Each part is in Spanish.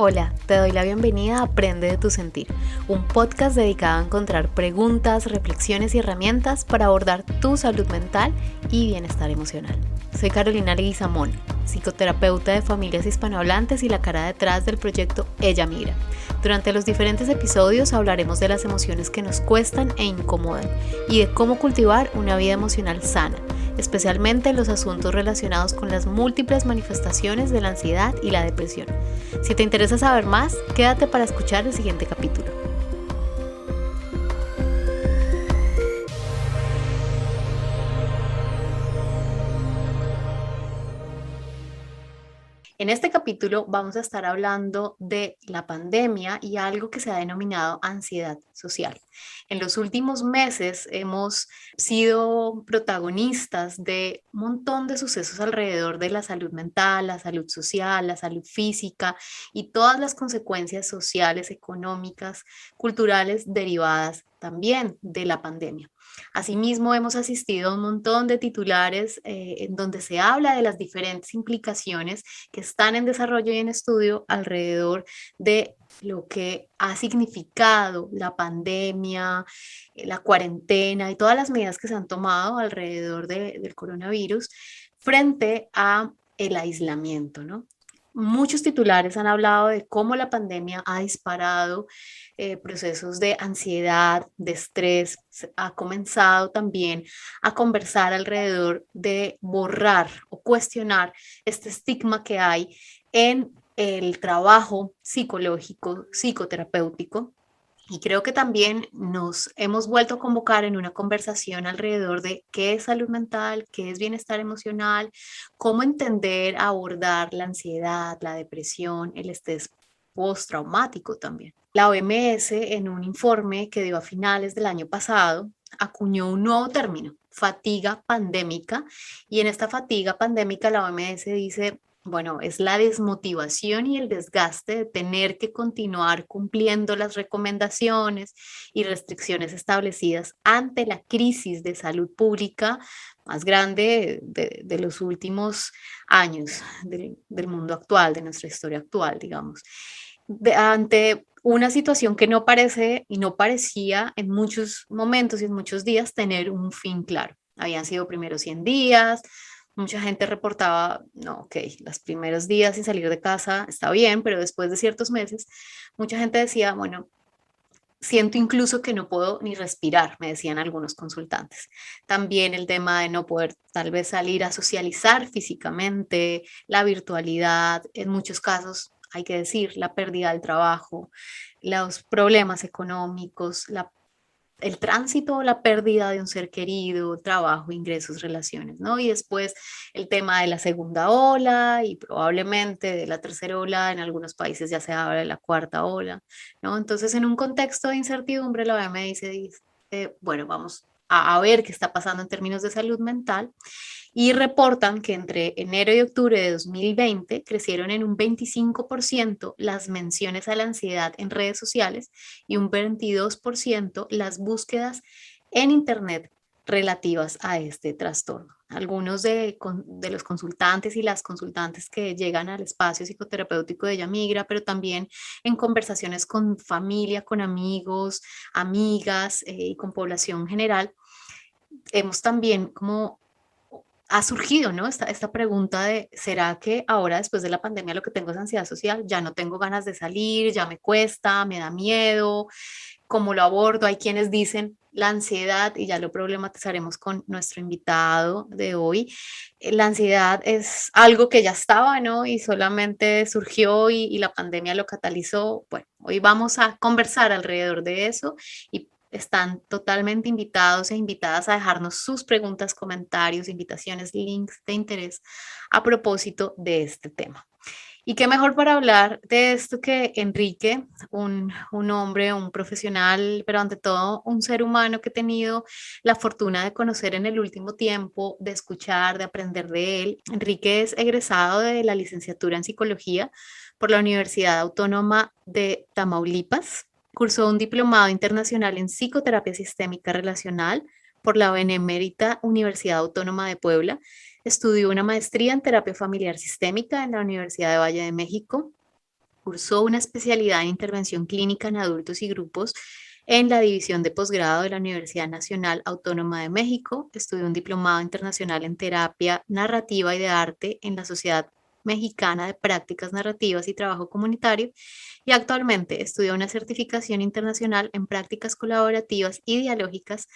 Hola, te doy la bienvenida a Aprende de tu Sentir, un podcast dedicado a encontrar preguntas, reflexiones y herramientas para abordar tu salud mental y bienestar emocional. Soy Carolina Leguizamón, psicoterapeuta de familias hispanohablantes y la cara detrás del proyecto Ella Migra. Durante los diferentes episodios hablaremos de las emociones que nos cuestan e incomodan y de cómo cultivar una vida emocional sana, especialmente en los asuntos relacionados con las múltiples manifestaciones de la ansiedad y la depresión. Si te interesa saber más, quédate para escuchar el siguiente capítulo. En este capítulo vamos a estar hablando de la pandemia y algo que se ha denominado ansiedad social. En los últimos meses hemos sido protagonistas de un montón de sucesos alrededor de la salud mental, la salud social, la salud física y todas las consecuencias sociales, económicas, culturales derivadas también de la pandemia. Asimismo, hemos asistido a un montón de titulares en donde se habla de las diferentes implicaciones que están en desarrollo y en estudio alrededor de lo que ha significado la pandemia, la cuarentena y todas las medidas que se han tomado alrededor del coronavirus frente a el aislamiento, ¿no? Muchos titulares han hablado de cómo la pandemia ha disparado procesos de ansiedad, de estrés. Ha comenzado también a conversar alrededor de borrar o cuestionar este estigma que hay en el trabajo psicológico, psicoterapéutico. Y creo que también nos hemos vuelto a convocar en una conversación alrededor de qué es salud mental, qué es bienestar emocional, cómo entender, abordar la ansiedad, la depresión, el estrés postraumático también. La OMS, en un informe que dio a finales del año pasado, acuñó un nuevo término, fatiga pandémica, y en esta fatiga pandémica la OMS dice, bueno, es la desmotivación y el desgaste de tener que continuar cumpliendo las recomendaciones y restricciones establecidas ante la crisis de salud pública más grande de los últimos años del mundo actual, de nuestra historia actual, digamos. Ante una situación que no parece y no parecía en muchos momentos y en muchos días tener un fin claro. Habían sido primeros 100 días, mucha gente reportaba, no, ok, los primeros días sin salir de casa está bien, pero después de ciertos meses, mucha gente decía, bueno, siento incluso que no puedo ni respirar, me decían algunos consultantes. También el tema de no poder tal vez salir a socializar físicamente, la virtualidad, en muchos casos, hay que decir, la pérdida del trabajo, los problemas económicos, el tránsito o la pérdida de un ser querido, trabajo, ingresos, relaciones, ¿no? Y después el tema de la segunda ola y probablemente de la tercera ola, en algunos países ya se habla de la cuarta ola, ¿no? Entonces, en un contexto de incertidumbre, la OMS dice, bueno, vamos a ver qué está pasando en términos de salud mental y reportan que entre enero y octubre de 2020 crecieron en un 25% las menciones a la ansiedad en redes sociales y un 22% las búsquedas en Internet relativas a este trastorno. Algunos de los consultantes y las consultantes que llegan al espacio psicoterapéutico de Ella Migra, pero también en conversaciones con familia, con amigos, amigas y con población general, hemos también como ha surgido, ¿no? Esta pregunta de, ¿será que ahora después de la pandemia lo que tengo es ansiedad social? Ya no tengo ganas de salir, ya me cuesta, me da miedo, ¿cómo lo abordo? Hay quienes dicen la ansiedad, y ya lo problematizaremos con nuestro invitado de hoy, la ansiedad es algo que ya estaba, ¿no? Y solamente surgió y la pandemia lo catalizó. Bueno, hoy vamos a conversar alrededor de eso y están totalmente invitados e invitadas a dejarnos sus preguntas, comentarios, invitaciones, links de interés a propósito de este tema. Y qué mejor para hablar de esto que Enrique, un hombre, un profesional, pero ante todo un ser humano que he tenido la fortuna de conocer en el último tiempo, de escuchar, de aprender de él. Enrique es egresado de la licenciatura en psicología por la Universidad Autónoma de Tamaulipas. Cursó un diplomado internacional en psicoterapia sistémica relacional por la Benemérita Universidad Autónoma de Puebla. Estudió una maestría en terapia familiar sistémica en la Universidad de Valle de México Cursó una especialidad en intervención clínica en adultos y grupos en la División de Posgrado de la Universidad Nacional Autónoma de México. Estudió un diplomado internacional en terapia narrativa y de arte en la Sociedad Mexicana de Prácticas Narrativas y Trabajo Comunitario y actualmente estudia una certificación internacional en prácticas colaborativas y dialógicas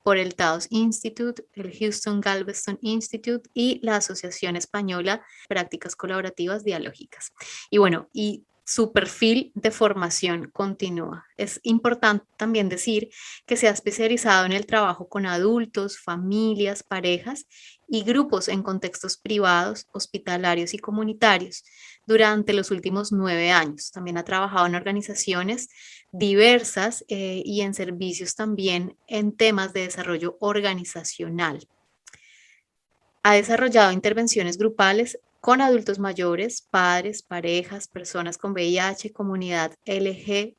por el Taos Institute, el Houston Galveston Institute y la Asociación Española de Prácticas Colaborativas Dialógicas. Y bueno, y su perfil de formación continúa. Es importante también decir que se ha especializado en el trabajo con adultos, familias, parejas y grupos en contextos privados, hospitalarios y comunitarios durante los últimos 9 años. También ha trabajado en organizaciones diversas y en servicios también en temas de desarrollo organizacional. Ha desarrollado intervenciones grupales con adultos mayores, padres, parejas, personas con VIH, comunidad LGBTTIQ+,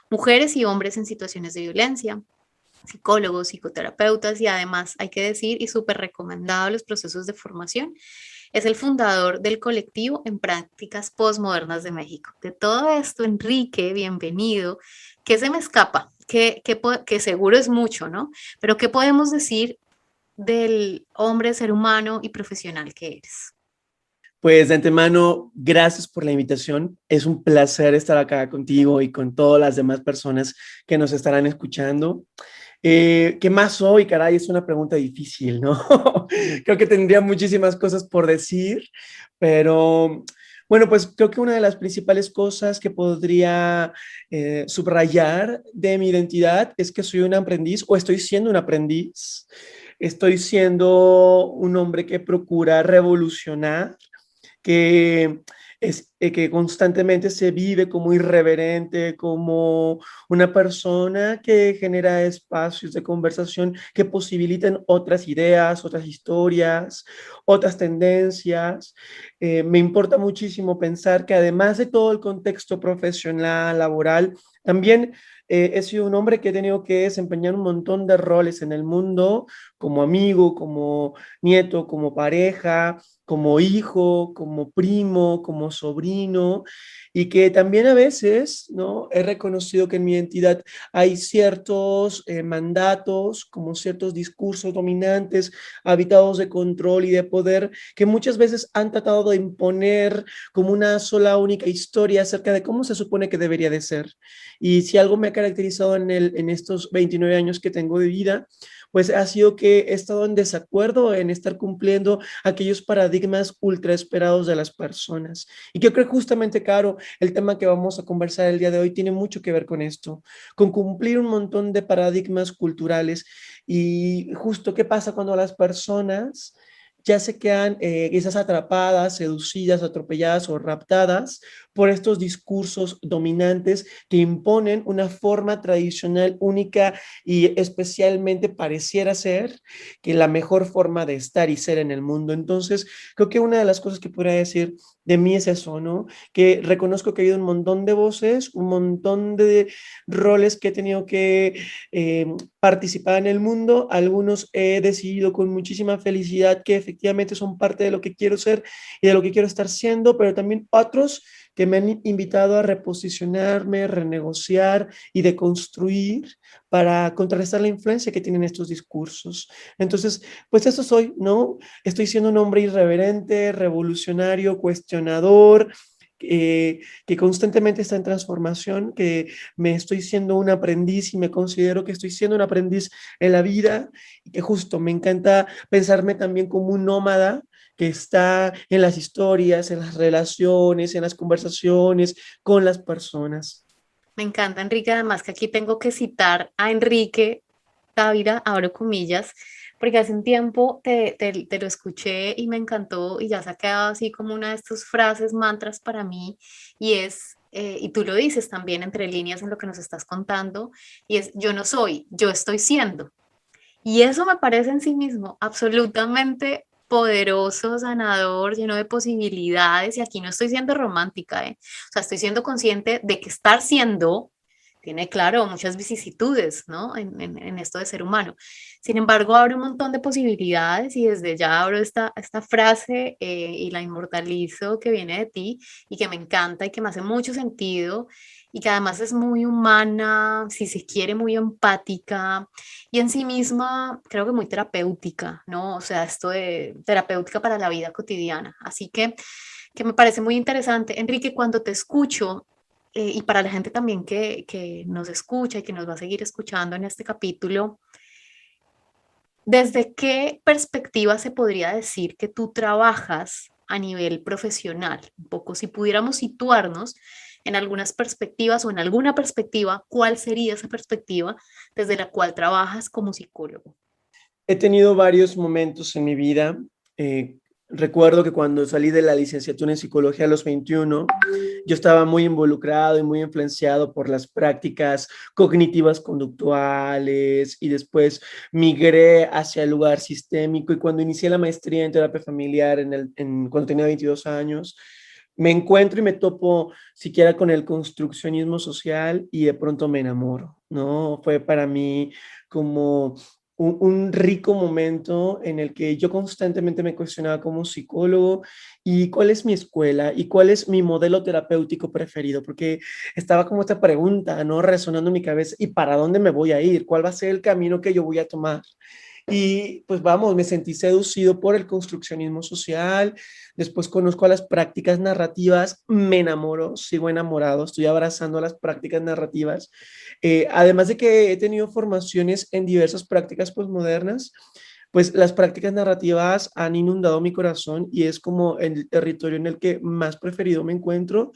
mujeres y hombres en situaciones de violencia, psicólogos, psicoterapeutas y además hay que decir y súper recomendado los procesos de formación. Es el fundador del colectivo en prácticas postmodernas de México. De todo esto, Enrique, bienvenido. ¿Qué se me escapa? Que seguro es mucho, ¿no? Pero ¿qué podemos decir del hombre, ser humano y profesional que eres? Pues de antemano, gracias por la invitación. Es un placer estar acá contigo y con todas las demás personas que nos estarán escuchando. ¿Qué más soy? Caray, es una pregunta difícil, ¿no? Creo que tendría muchísimas cosas por decir, pero bueno, pues creo que una de las principales cosas que podría subrayar de mi identidad es que soy un aprendiz o estoy siendo un aprendiz. Estoy siendo un hombre que procura revolucionar, que, que constantemente se vive como irreverente, como una persona que genera espacios de conversación que posibiliten otras ideas, otras historias, otras tendencias. Me importa muchísimo pensar que además de todo el contexto profesional, laboral, también he sido un hombre que he tenido que desempeñar un montón de roles en el mundo, como amigo, como nieto, como pareja, como hijo, como primo, como sobrino, y que también a veces, ¿no? He reconocido que en mi identidad hay ciertos mandatos, como ciertos discursos dominantes, habitados de control y de poder, que muchas veces han tratado de imponer como una sola única historia acerca de cómo se supone que debería de ser. Y si algo me ha caracterizado en estos 29 años que tengo de vida, pues ha sido que he estado en desacuerdo en estar cumpliendo aquellos paradigmas ultra esperados de las personas. Y yo creo que justamente, Caro, el tema que vamos a conversar el día de hoy tiene mucho que ver con esto, con cumplir un montón de paradigmas culturales. Y justo qué pasa cuando las personas ya se quedan quizás atrapadas, seducidas, atropelladas o raptadas por estos discursos dominantes que imponen una forma tradicional única y especialmente pareciera ser que la mejor forma de estar y ser en el mundo. Entonces, creo que una de las cosas que podría decir de mí es eso, ¿no? Que reconozco que ha habido un montón de voces, un montón de roles que he tenido que participar en el mundo. Algunos he decidido con muchísima felicidad que efectivamente son parte de lo que quiero ser y de lo que quiero estar siendo, pero también otros que me han invitado a reposicionarme, renegociar y deconstruir para contrarrestar la influencia que tienen estos discursos. Entonces, pues eso soy, ¿no? Estoy siendo un hombre irreverente, revolucionario, cuestionador, que constantemente está en transformación, que me estoy siendo un aprendiz y me considero que estoy siendo un aprendiz en la vida y que justo me encanta pensarme también como un nómada que está en las historias, en las relaciones, en las conversaciones con las personas. Me encanta, Enrique, además que aquí tengo que citar a Enrique Dávila, abro comillas, porque hace un tiempo te lo escuché y me encantó y ya se ha quedado así como una de estas frases, mantras para mí, y es, y tú lo dices también entre líneas en lo que nos estás contando, y es, yo no soy, yo estoy siendo. Y eso me parece en sí mismo absolutamente poderoso, sanador, lleno de posibilidades. Y aquí no estoy siendo romántica, ¿eh? O sea, estoy siendo consciente de que estar siendo tiene, claro, muchas vicisitudes, ¿no? En esto de ser humano. Sin embargo, abre un montón de posibilidades y desde ya abro esta frase y la inmortalizo que viene de ti y que me encanta y que me hace mucho sentido y que además es muy humana, si se quiere, muy empática y en sí misma creo que muy terapéutica, ¿no? O sea, esto de terapéutica para la vida cotidiana. Así que me parece muy interesante. Enrique, cuando te escucho, y para la gente también que nos escucha y que nos va a seguir escuchando en este capítulo, ¿desde qué perspectiva se podría decir que tú trabajas a nivel profesional? Un poco, si pudiéramos situarnos en algunas perspectivas o en alguna perspectiva, ¿cuál sería esa perspectiva desde la cual trabajas como psicólogo? He tenido varios momentos en mi vida. eh, Recuerdo que cuando salí de la licenciatura en psicología a los 21, yo estaba muy involucrado y muy influenciado por las prácticas cognitivas conductuales y después migré hacia el lugar sistémico y cuando inicié la maestría en terapia familiar cuando tenía 22 años, me encuentro y me topo siquiera con el construccionismo social y de pronto me enamoro, ¿no? Fue para mí como un rico momento en el que yo constantemente me cuestionaba como psicólogo y cuál es mi escuela y cuál es mi modelo terapéutico preferido, porque estaba como esta pregunta, ¿no? Resonando en mi cabeza, ¿y para dónde me voy a ir? ¿Cuál va a ser el camino que yo voy a tomar? Y pues vamos, me sentí seducido por el construccionismo social, después conozco a las prácticas narrativas, me enamoro, sigo enamorado, estoy abrazando las prácticas narrativas. Además de que he tenido formaciones en diversas prácticas postmodernas, pues las prácticas narrativas han inundado mi corazón y es como el territorio en el que más preferido me encuentro.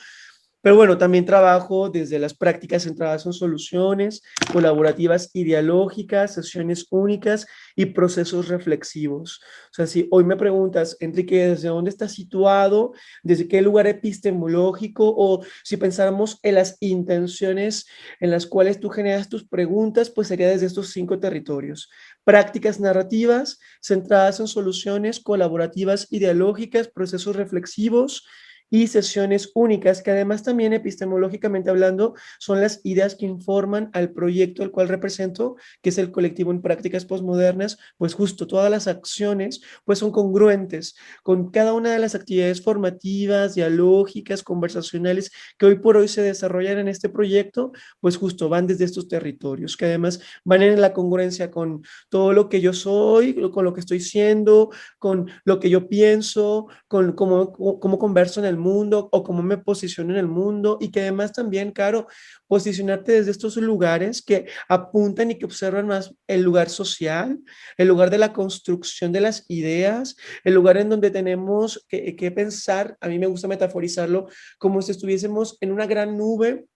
Pero bueno, también trabajo desde las prácticas centradas en soluciones, colaborativas y dialógicas, sesiones únicas y procesos reflexivos. O sea, si hoy me preguntas, Enrique, ¿desde dónde estás situado? ¿Desde qué lugar epistemológico? O si pensáramos en las intenciones en las cuales tú generas tus preguntas, pues sería desde estos 5 territorios. Prácticas narrativas centradas en soluciones, colaborativas y dialógicas, procesos reflexivos, y sesiones únicas, que además también epistemológicamente hablando son las ideas que informan al proyecto al cual represento, que es el colectivo en prácticas postmodernas, pues justo todas las acciones pues son congruentes con cada una de las actividades formativas, dialógicas, conversacionales que hoy por hoy se desarrollan en este proyecto, pues justo van desde estos territorios, que además van en la congruencia con todo lo que yo soy, con lo que estoy siendo, con lo que yo pienso, con cómo converso en el mundo o cómo me posiciono en el mundo y que además también, Caro, posicionarte desde estos lugares que apuntan y que observan más el lugar social, el lugar de la construcción de las ideas, el lugar en donde tenemos que pensar, a mí me gusta metaforizarlo como si estuviésemos en una gran nube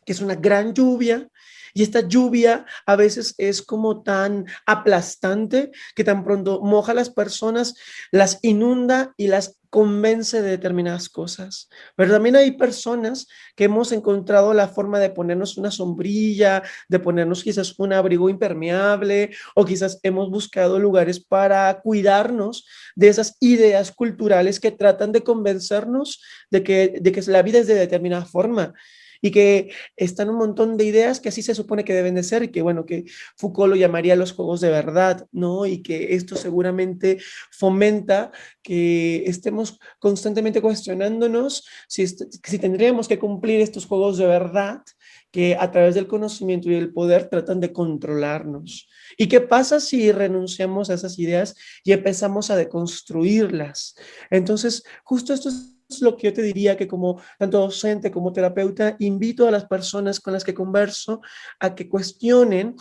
que es una gran lluvia, y esta lluvia a veces es como tan aplastante que tan pronto moja a las personas, las inunda y las convence de determinadas cosas. Pero también hay personas que hemos encontrado la forma de ponernos una sombrilla, de ponernos quizás un abrigo impermeable, o quizás hemos buscado lugares para cuidarnos de esas ideas culturales que tratan de convencernos de que la vida es de determinada forma y que están un montón de ideas que así se supone que deben de ser y que bueno, que Foucault lo llamaría los juegos de verdad, ¿no? Y que esto seguramente fomenta que estemos constantemente cuestionándonos si tendríamos que cumplir estos juegos de verdad que a través del conocimiento y del poder tratan de controlarnos. ¿Y qué pasa si renunciamos a esas ideas y empezamos a deconstruirlas? Entonces, justo esto es lo que yo te diría que como tanto docente como terapeuta, invito a las personas con las que converso a que cuestionen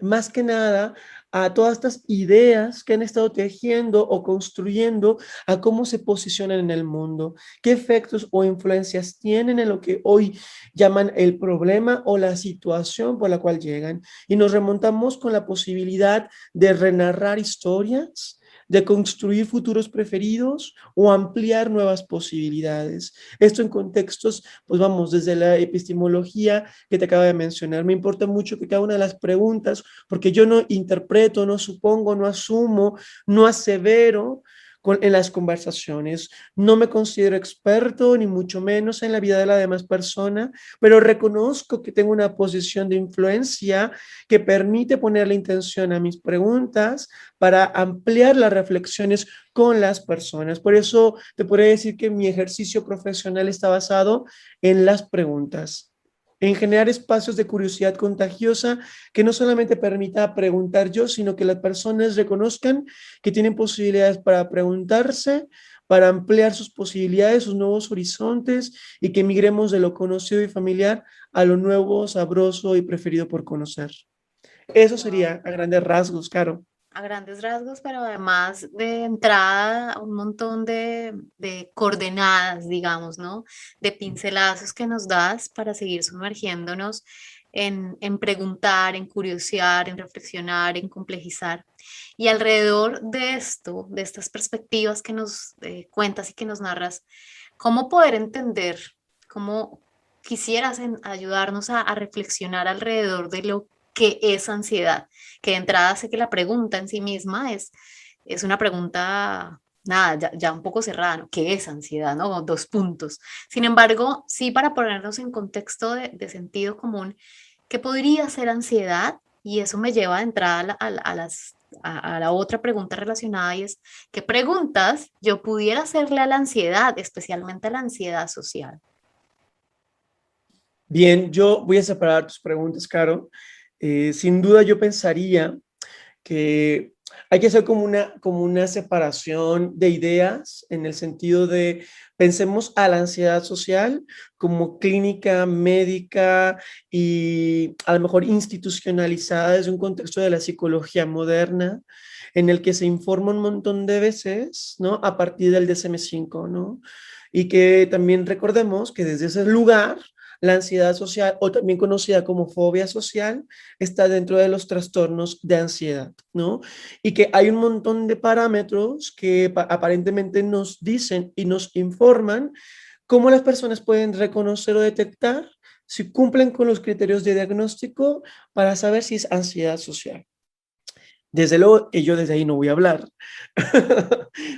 más que nada a todas estas ideas que han estado tejiendo o construyendo a cómo se posicionan en el mundo, qué efectos o influencias tienen en lo que hoy llaman el problema o la situación por la cual llegan. Y nos remontamos con la posibilidad de renarrar historias, de construir futuros preferidos o ampliar nuevas posibilidades. Esto en contextos, pues vamos, desde la epistemología que te acabo de mencionar. Me importa mucho que cada una de las preguntas, porque yo no interpreto, no supongo, no asumo, no asevero en las conversaciones. No me considero experto, ni mucho menos en la vida de la demás persona, pero reconozco que tengo una posición de influencia que permite ponerle intención a mis preguntas para ampliar las reflexiones con las personas. Por eso te podría decir que mi ejercicio profesional está basado en las preguntas, en generar espacios de curiosidad contagiosa que no solamente permita preguntar yo, sino que las personas reconozcan que tienen posibilidades para preguntarse, para ampliar sus posibilidades, sus nuevos horizontes y que migremos de lo conocido y familiar a lo nuevo, sabroso y preferido por conocer. Eso Wow. sería a grandes rasgos, Caro. A grandes rasgos, pero además de entrada, un montón de coordenadas, digamos, ¿no? De pincelazos que nos das para seguir sumergiéndonos en preguntar, en curiosear, en reflexionar, en complejizar. Y alrededor de esto, de estas perspectivas que nos cuentas y que nos narras, ¿cómo poder entender, cómo quisieras ayudarnos a reflexionar alrededor de lo que es ansiedad? Que de entrada sé que la pregunta en sí misma es una pregunta, nada, ya un poco cerrada, ¿no? ¿Qué es ansiedad, no? Dos puntos. Sin embargo, sí, para ponernos en contexto de sentido común, ¿qué podría ser ansiedad? Y eso me lleva de entrada a la otra pregunta relacionada, y es, ¿qué preguntas yo pudiera hacerle a la ansiedad, especialmente a la ansiedad social? Bien, yo voy a separar tus preguntas, Caro. Sin duda yo pensaría que hay que hacer como una separación de ideas en el sentido de pensemos a la ansiedad social como clínica médica y a lo mejor institucionalizada desde un contexto de la psicología moderna en el que se informa un montón de veces, ¿no? A partir del DSM-5, ¿no? Y que también recordemos que desde ese lugar la ansiedad social, o también conocida como fobia social, está dentro de los trastornos de ansiedad, ¿no? Y que hay un montón de parámetros que aparentemente nos dicen y nos informan cómo las personas pueden reconocer o detectar si cumplen con los criterios de diagnóstico para saber si es ansiedad social. Desde luego que yo desde ahí no voy a hablar,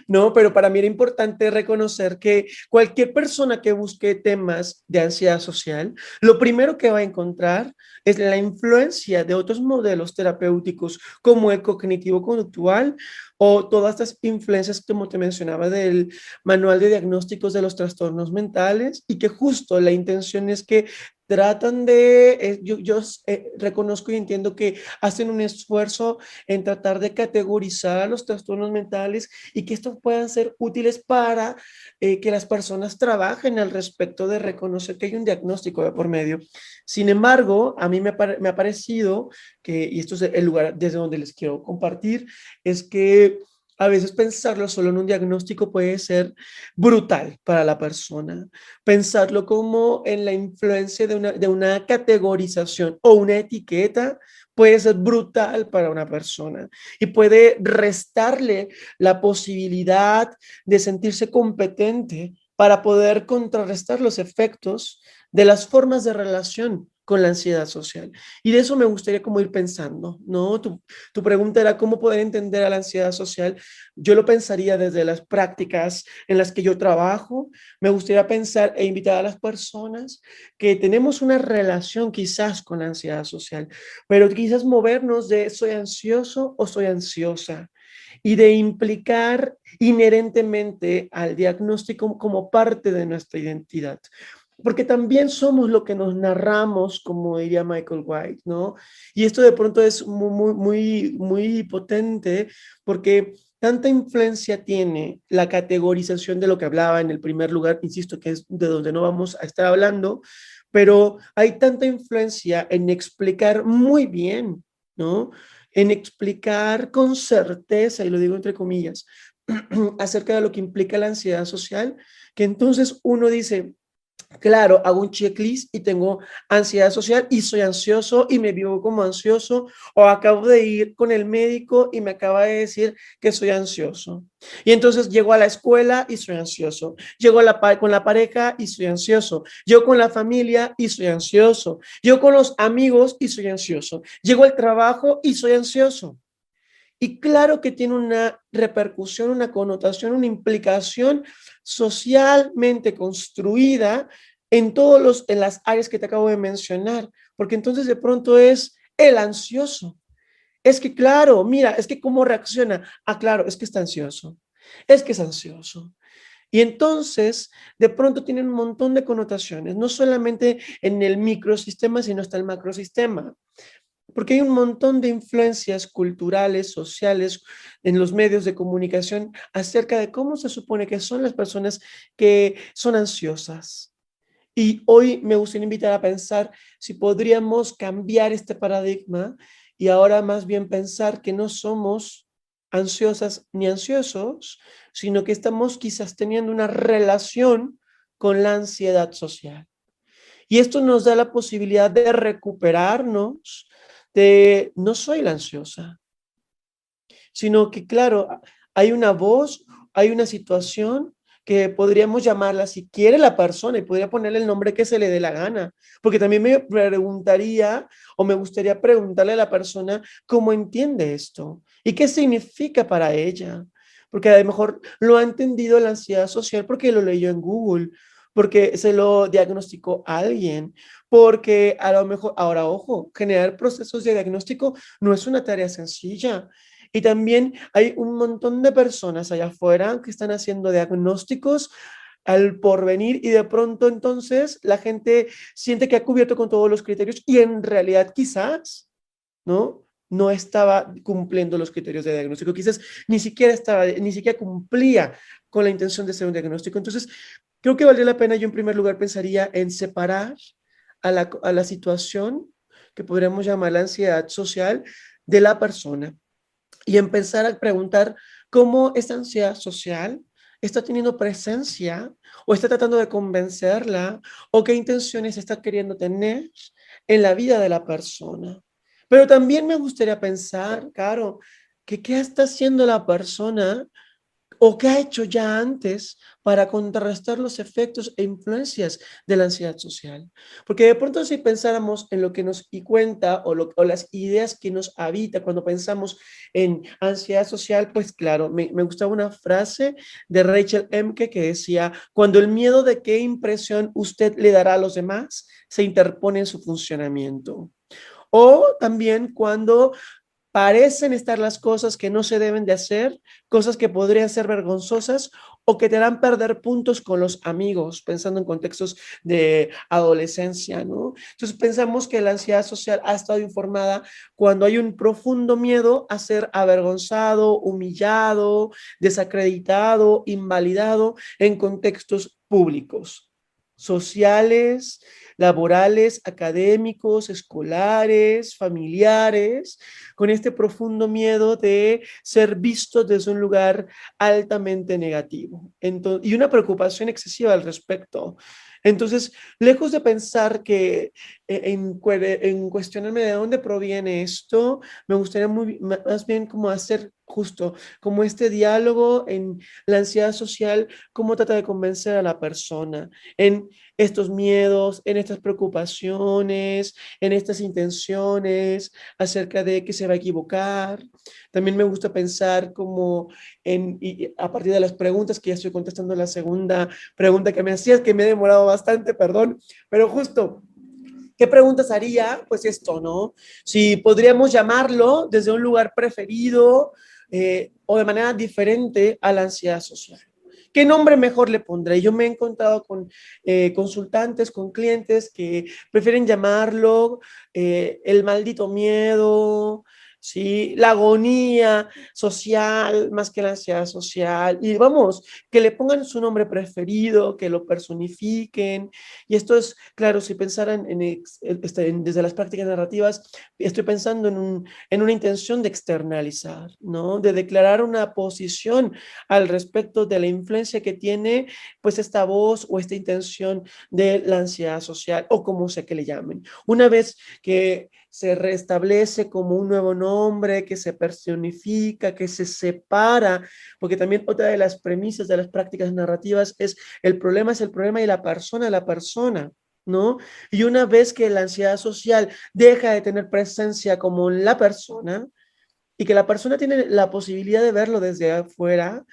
no, pero para mí era importante reconocer que cualquier persona que busque temas de ansiedad social, lo primero que va a encontrar es la influencia de otros modelos terapéuticos como el cognitivo-conductual o todas estas influencias, como te mencionaba, del manual de diagnósticos de los trastornos mentales y que justo la intención es que tratan de, reconozco y entiendo que hacen un esfuerzo en tratar de categorizar los trastornos mentales y que estos puedan ser útiles para que las personas trabajen al respecto de reconocer que hay un diagnóstico de por medio. Sin embargo, a mí me ha parecido que, y esto es el lugar desde donde les quiero compartir, es que a veces pensarlo solo en un diagnóstico puede ser brutal para la persona. Pensarlo como en la influencia de una categorización o una etiqueta puede ser brutal para una persona y puede restarle la posibilidad de sentirse competente para poder contrarrestar los efectos de las formas de relación con la ansiedad social. Y de eso me gustaría como ir pensando, ¿no? Tu pregunta era cómo poder entender a la ansiedad social. Yo lo pensaría desde las prácticas en las que yo trabajo. Me gustaría pensar e invitar a las personas que tenemos una relación quizás con la ansiedad social, pero quizás movernos de soy ansioso o soy ansiosa y de implicar inherentemente al diagnóstico como parte de nuestra identidad. Porque también somos lo que nos narramos, como diría Michael White, ¿no? Y esto de pronto es muy potente porque tanta influencia tiene la categorización de lo que hablaba en el primer lugar, insisto, que es de donde no vamos a estar hablando, pero hay tanta influencia en explicar muy bien, ¿no? En explicar con certeza, y lo digo entre comillas, acerca de lo que implica la ansiedad social, que entonces uno dice, claro, hago un checklist y tengo ansiedad social y soy ansioso y me vivo como ansioso o acabo de ir con el médico y me acaba de decir que soy ansioso. Y entonces llego a la escuela y soy ansioso. Llego con la pareja y soy ansioso. Llego con la familia y soy ansioso. Llego con los amigos y soy ansioso. Llego al trabajo y soy ansioso. Y claro que tiene una repercusión, una connotación, una implicación socialmente construida en las áreas que te acabo de mencionar, porque entonces de pronto es el ansioso. Es que claro, mira, es que cómo reacciona. Ah, claro, es que está ansioso. Es que es ansioso. Y entonces, de pronto tienen un montón de connotaciones, no solamente en el microsistema, sino hasta el macrosistema, porque hay un montón de influencias culturales, sociales, en los medios de comunicación acerca de cómo se supone que son las personas que son ansiosas. Y hoy me gustaría invitar a pensar si podríamos cambiar este paradigma y ahora más bien pensar que no somos ansiosas ni ansiosos, sino que estamos quizás teniendo una relación con la ansiedad social. Y esto nos da la posibilidad de recuperarnos de no soy la ansiosa, sino que, claro, hay una voz, hay una situación que podríamos llamarla si quiere la persona y podría ponerle el nombre que se le dé la gana, porque también me preguntaría o me gustaría preguntarle a la persona cómo entiende esto y qué significa para ella, porque a lo mejor lo ha entendido la ansiedad social porque lo leyó en Google, porque se lo diagnosticó alguien, porque a lo mejor, ahora ojo, generar procesos de diagnóstico no es una tarea sencilla. Y también hay un montón de personas allá afuera que están haciendo diagnósticos al porvenir y de pronto entonces la gente siente que ha cubierto con todos los criterios y en realidad quizás, ¿no? No estaba cumpliendo los criterios de diagnóstico, quizás ni siquiera cumplía con la intención de ser un diagnóstico. Entonces, creo que valdría la pena, yo en primer lugar pensaría en separar a la situación que podríamos llamar la ansiedad social de la persona y empezar a preguntar cómo esta ansiedad social está teniendo presencia o está tratando de convencerla o qué intenciones está queriendo tener en la vida de la persona. Pero también me gustaría pensar, claro, que qué está haciendo la persona o qué ha hecho ya antes para contrarrestar los efectos e influencias de la ansiedad social. Porque de pronto si pensáramos en lo que nos y cuenta o las ideas que nos habita cuando pensamos en ansiedad social, pues claro, me gustaba una frase de Rachel Emke que decía, cuando el miedo de qué impresión usted le dará a los demás se interpone en su funcionamiento. O también cuando parecen estar las cosas que no se deben de hacer, cosas que podrían ser vergonzosas o que te harán perder puntos con los amigos, pensando en contextos de adolescencia, ¿no? Entonces pensamos que la ansiedad social ha estado informada cuando hay un profundo miedo a ser avergonzado, humillado, desacreditado, invalidado en contextos públicos, sociales, laborales, académicos, escolares, familiares, con este profundo miedo de ser visto desde un lugar altamente negativo y una preocupación excesiva al respecto. Entonces, lejos de pensar que en cuestionarme de dónde proviene esto, me gustaría más bien como hacer justo como este diálogo en la ansiedad social, cómo trata de convencer a la persona en estos miedos, en estas preocupaciones, en estas intenciones acerca de que se va a equivocar. También me gusta pensar como y a partir de las preguntas que ya estoy contestando la segunda pregunta que me hacías, que me he demorado bastante, perdón, pero justo, ¿qué preguntas haría? Pues esto, ¿no? Si podríamos llamarlo desde un lugar preferido o de manera diferente a la ansiedad social. ¿Qué nombre mejor le pondré? Yo me he encontrado con consultantes, con clientes que prefieren llamarlo el maldito miedo, ¿sí? La agonía social más que la ansiedad social. Y vamos, que le pongan su nombre preferido, que lo personifiquen. Y esto es, claro, si pensaran desde las prácticas narrativas, estoy pensando en una intención de externalizar, ¿no? De declarar una posición al respecto de la influencia que tiene pues esta voz o esta intención de la ansiedad social o como sea que le llamen. Una vez que se restablece como un nuevo nombre, que se personifica, que se separa, porque también otra de las premisas de las prácticas narrativas es el problema y la persona es la persona. ¿No? Y una vez que la ansiedad social deja de tener presencia como la persona, y que la persona tiene la posibilidad de verlo desde afuera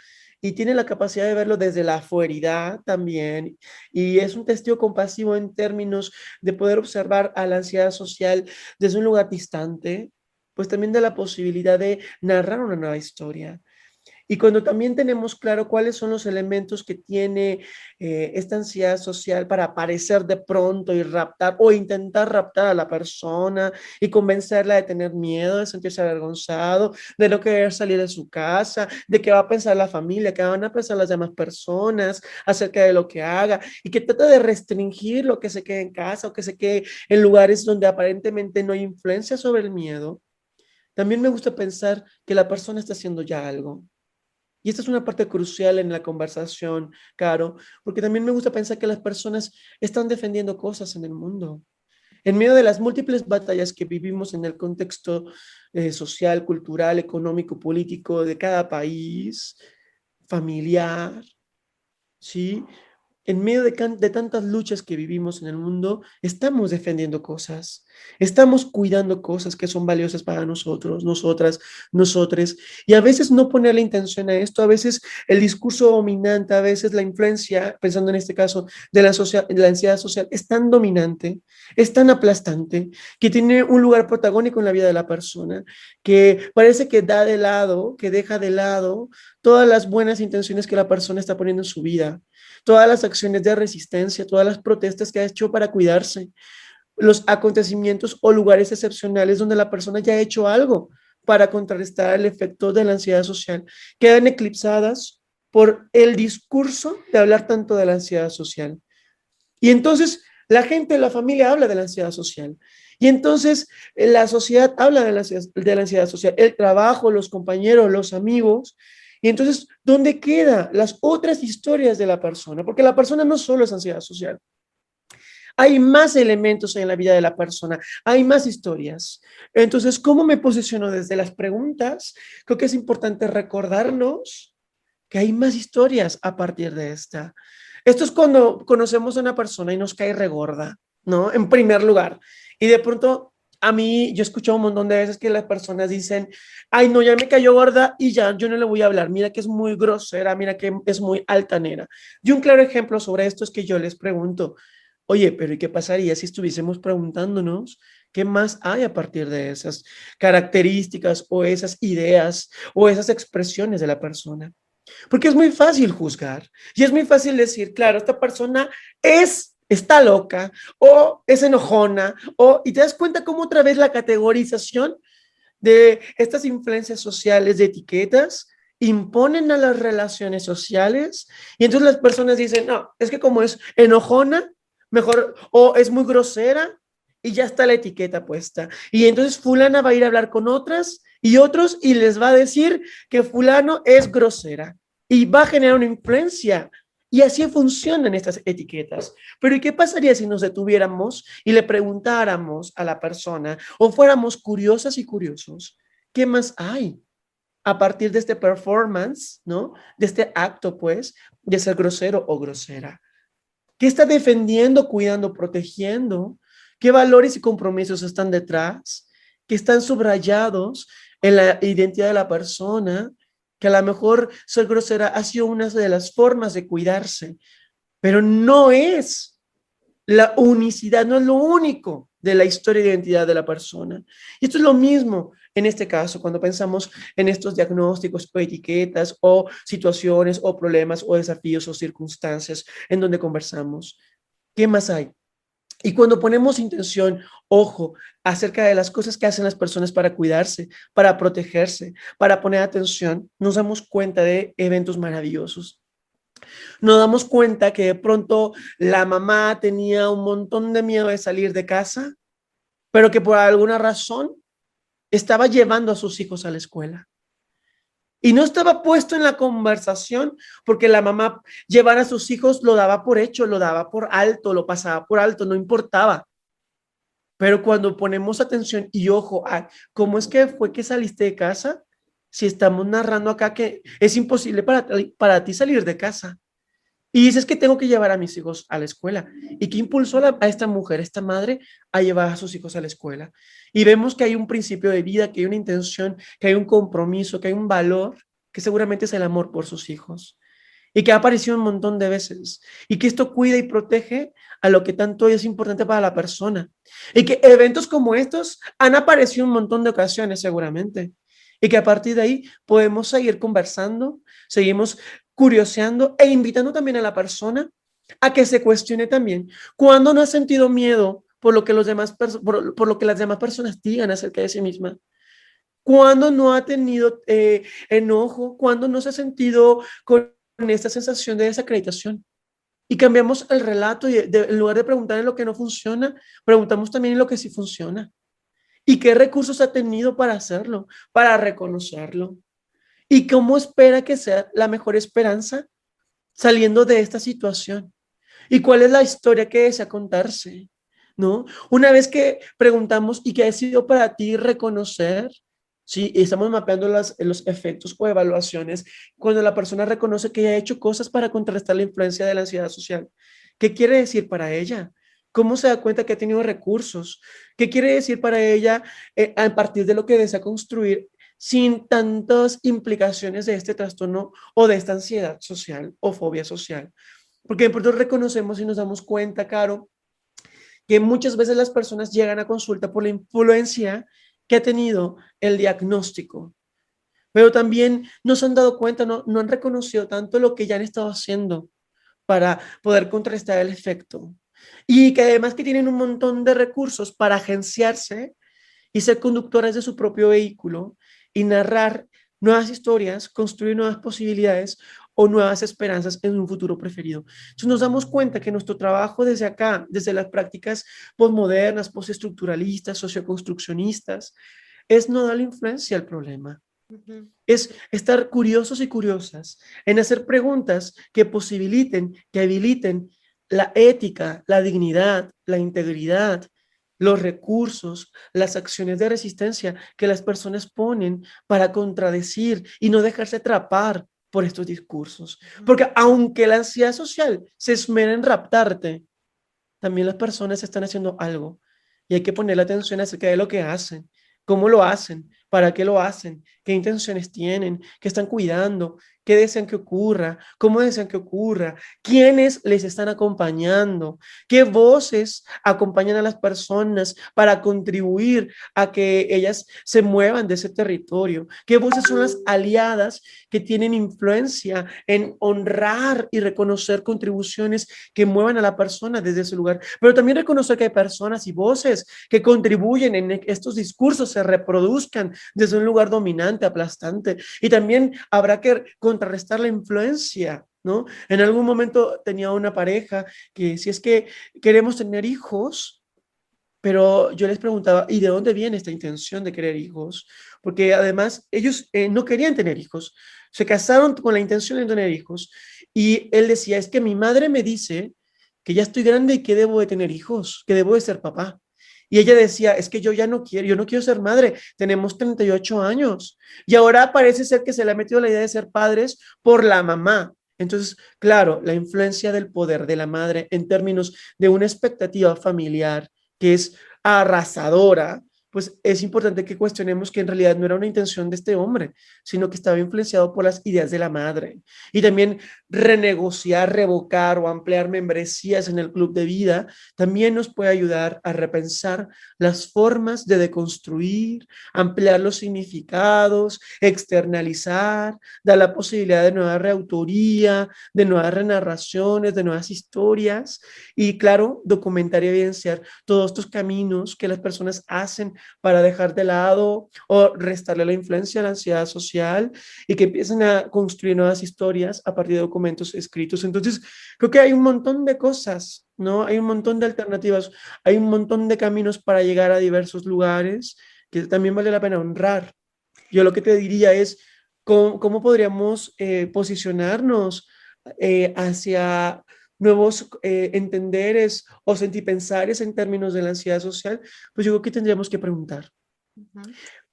y tiene la capacidad de verlo desde la afueridad también, y es un testigo compasivo en términos de poder observar a la ansiedad social desde un lugar distante, pues también da la posibilidad de narrar una nueva historia. Y cuando también tenemos claro cuáles son los elementos que tiene esta ansiedad social para aparecer de pronto y raptar o intentar raptar a la persona y convencerla de tener miedo, de sentirse avergonzado, de no querer salir de su casa, de qué va a pensar la familia, qué van a pensar las demás personas acerca de lo que haga, y que trata de restringir lo que se quede en casa o que se quede en lugares donde aparentemente no hay influencia sobre el miedo. También me gusta pensar que la persona está haciendo ya algo. Y esta es una parte crucial en la conversación, Caro, porque también me gusta pensar que las personas están defendiendo cosas en el mundo. En medio de las múltiples batallas que vivimos en el contexto social, cultural, económico, político de cada país, familiar, ¿sí? En medio de tantas luchas que vivimos en el mundo, estamos defendiendo cosas, estamos cuidando cosas que son valiosas para nosotros, nosotras, nosotres, y a veces no poner la intención a esto, a veces el discurso dominante, a veces la influencia, pensando en este caso de la ansiedad social, es tan dominante, es tan aplastante, que tiene un lugar protagónico en la vida de la persona, que parece que da de lado, que deja de lado todas las buenas intenciones que la persona está poniendo en su vida, todas las acciones de resistencia, todas las protestas que ha hecho para cuidarse, los acontecimientos o lugares excepcionales donde la persona ya ha hecho algo para contrarrestar el efecto de la ansiedad social, quedan eclipsadas por el discurso de hablar tanto de la ansiedad social. Y entonces la gente, la familia habla de la ansiedad social. Y entonces la sociedad habla de la ansiedad social, el trabajo, los compañeros, los amigos. Y entonces, ¿dónde quedan las otras historias de la persona? Porque la persona no solo es ansiedad social. Hay más elementos en la vida de la persona, hay más historias. Entonces, ¿cómo me posiciono desde las preguntas? Creo que es importante recordarnos que hay más historias a partir de esta. Esto es cuando conocemos a una persona y nos cae regorda, ¿no? En primer lugar. Y de pronto, a mí, yo he escuchado un montón de veces que las personas dicen, ay, no, ya me cayó gorda y ya, yo no le voy a hablar. Mira que es muy grosera, mira que es muy altanera. Y un claro ejemplo sobre esto es que yo les pregunto, oye, pero ¿y qué pasaría si estuviésemos preguntándonos qué más hay a partir de esas características o esas ideas o esas expresiones de la persona? Porque es muy fácil juzgar y es muy fácil decir, claro, esta persona está loca o es enojona, y te das cuenta cómo otra vez la categorización de estas influencias sociales de etiquetas imponen a las relaciones sociales, y entonces las personas dicen, no, es que como es enojona, mejor, o es muy grosera, y ya está la etiqueta puesta. Y entonces fulana va a ir a hablar con otras y otros y les va a decir que fulano es grosera y va a generar una influencia. Y así funcionan estas etiquetas. Pero ¿y qué pasaría si nos detuviéramos y le preguntáramos a la persona o fuéramos curiosas y curiosos? ¿Qué más hay a partir de este performance, ¿no? De este acto, pues, de ser grosero o grosera. ¿Qué está defendiendo, cuidando, protegiendo? ¿Qué valores y compromisos están detrás? ¿Que están subrayados en la identidad de la persona? Que a lo mejor ser grosera ha sido una de las formas de cuidarse, pero no es la unicidad, no es lo único de la historia de identidad de la persona. Y esto es lo mismo en este caso, cuando pensamos en estos diagnósticos o etiquetas o situaciones o problemas o desafíos o circunstancias en donde conversamos. ¿Qué más hay? Y cuando ponemos intención, ojo, acerca de las cosas que hacen las personas para cuidarse, para protegerse, para poner atención, nos damos cuenta de eventos maravillosos. Nos damos cuenta que de pronto la mamá tenía un montón de miedo de salir de casa, pero que por alguna razón estaba llevando a sus hijos a la escuela. Y no estaba puesto en la conversación porque la mamá llevar a sus hijos lo daba por hecho, lo daba por alto, lo pasaba por alto, no importaba. Pero cuando ponemos atención y ojo a cómo es que fue que saliste de casa, si estamos narrando acá que es imposible para ti salir de casa, Y dices que tengo que llevar a mis hijos a la escuela. ¿Y qué impulsó a esta mujer, a esta madre, a llevar a sus hijos a la escuela? Y vemos que hay un principio de vida, que hay una intención, que hay un compromiso, que hay un valor, que seguramente es el amor por sus hijos. Y que ha aparecido un montón de veces. Y que esto cuida y protege a lo que tanto es importante para la persona. Y que eventos como estos han aparecido un montón de ocasiones seguramente. Y que a partir de ahí podemos seguir conversando, seguimos curioseando e invitando también a la persona a que se cuestione también cuando no ha sentido miedo por lo que por lo que las demás personas digan acerca de sí misma, cuando no ha tenido enojo, cuando no se ha sentido con esta sensación de desacreditación. Y cambiamos el relato y en lugar de preguntar en lo que no funciona, preguntamos también en lo que sí funciona. ¿Y qué recursos ha tenido para hacerlo, para reconocerlo? ¿Y cómo espera que sea la mejor esperanza saliendo de esta situación? ¿Y cuál es la historia que desea contarse? ¿No? Una vez que preguntamos, ¿y qué ha sido para ti reconocer? Sí, y estamos mapeando los efectos o evaluaciones cuando la persona reconoce que ha hecho cosas para contrarrestar la influencia de la ansiedad social. ¿Qué quiere decir para ella? ¿Cómo se da cuenta que ha tenido recursos? ¿Qué quiere decir para ella a partir de lo que desea construir sin tantas implicaciones de este trastorno o de esta ansiedad social o fobia social? Porque de pronto reconocemos y nos damos cuenta, Caro, que muchas veces las personas llegan a consulta por la influencia que ha tenido el diagnóstico, pero también no se han dado cuenta, no han reconocido tanto lo que ya han estado haciendo para poder contrarrestar el efecto. Y que además que tienen un montón de recursos para agenciarse y ser conductores de su propio vehículo y narrar nuevas historias, construir nuevas posibilidades o nuevas esperanzas en un futuro preferido. Entonces nos damos cuenta que nuestro trabajo desde acá, desde las prácticas postmodernas, postestructuralistas, socioconstruccionistas, es no darle influencia al problema. Ujú. Es estar curiosos y curiosas en hacer preguntas que posibiliten, que habiliten la ética, la dignidad, la integridad, los recursos, las acciones de resistencia que las personas ponen para contradecir y no dejarse atrapar por estos discursos. Porque aunque la ansiedad social se esmera en raptarte, también las personas están haciendo algo y hay que poner atención acerca de lo que hacen, cómo lo hacen, para qué lo hacen, qué intenciones tienen, qué están cuidando, qué desean que ocurra, cómo desean que ocurra, quiénes les están acompañando, qué voces acompañan a las personas para contribuir a que ellas se muevan de ese territorio, qué voces son las aliadas que tienen influencia en honrar y reconocer contribuciones que muevan a la persona desde ese lugar, pero también reconocer que hay personas y voces que contribuyen en estos discursos se reproduzcan desde un lugar dominante, aplastante, y también habrá que contrarrestar la influencia, ¿no? En algún momento tenía una pareja que si es que queremos tener hijos, pero yo les preguntaba, ¿y de dónde viene esta intención de querer hijos? Porque además ellos no querían tener hijos, se casaron con la intención de tener hijos. Y él decía, es que mi madre me dice que ya estoy grande y que debo de tener hijos, que debo de ser papá. Y ella decía, es que yo ya no quiero, yo no quiero ser madre, tenemos 38 años. Y ahora parece ser que se le ha metido la idea de ser padres por la mamá. Entonces, claro, la influencia del poder de la madre en términos de una expectativa familiar que es arrasadora, pues es importante que cuestionemos que en realidad no era una intención de este hombre, sino que estaba influenciado por las ideas de la madre. Y también renegociar, revocar o ampliar membresías en el club de vida también nos puede ayudar a repensar las formas de deconstruir, ampliar los significados, externalizar, dar la posibilidad de nueva reautoría, de nuevas renarraciones, de nuevas historias y, claro, documentar y evidenciar todos estos caminos que las personas hacen para dejar de lado o restarle la influencia a la ansiedad social y que empiecen a construir nuevas historias a partir de documentos escritos. Entonces, creo que hay un montón de cosas, ¿no? Hay un montón de alternativas, hay un montón de caminos para llegar a diversos lugares que también vale la pena honrar. Yo lo que te diría es, ¿cómo podríamos posicionarnos hacia nuevos entenderes o sentipensares en términos de la ansiedad social? Pues yo creo que tendríamos que preguntar. Ujú.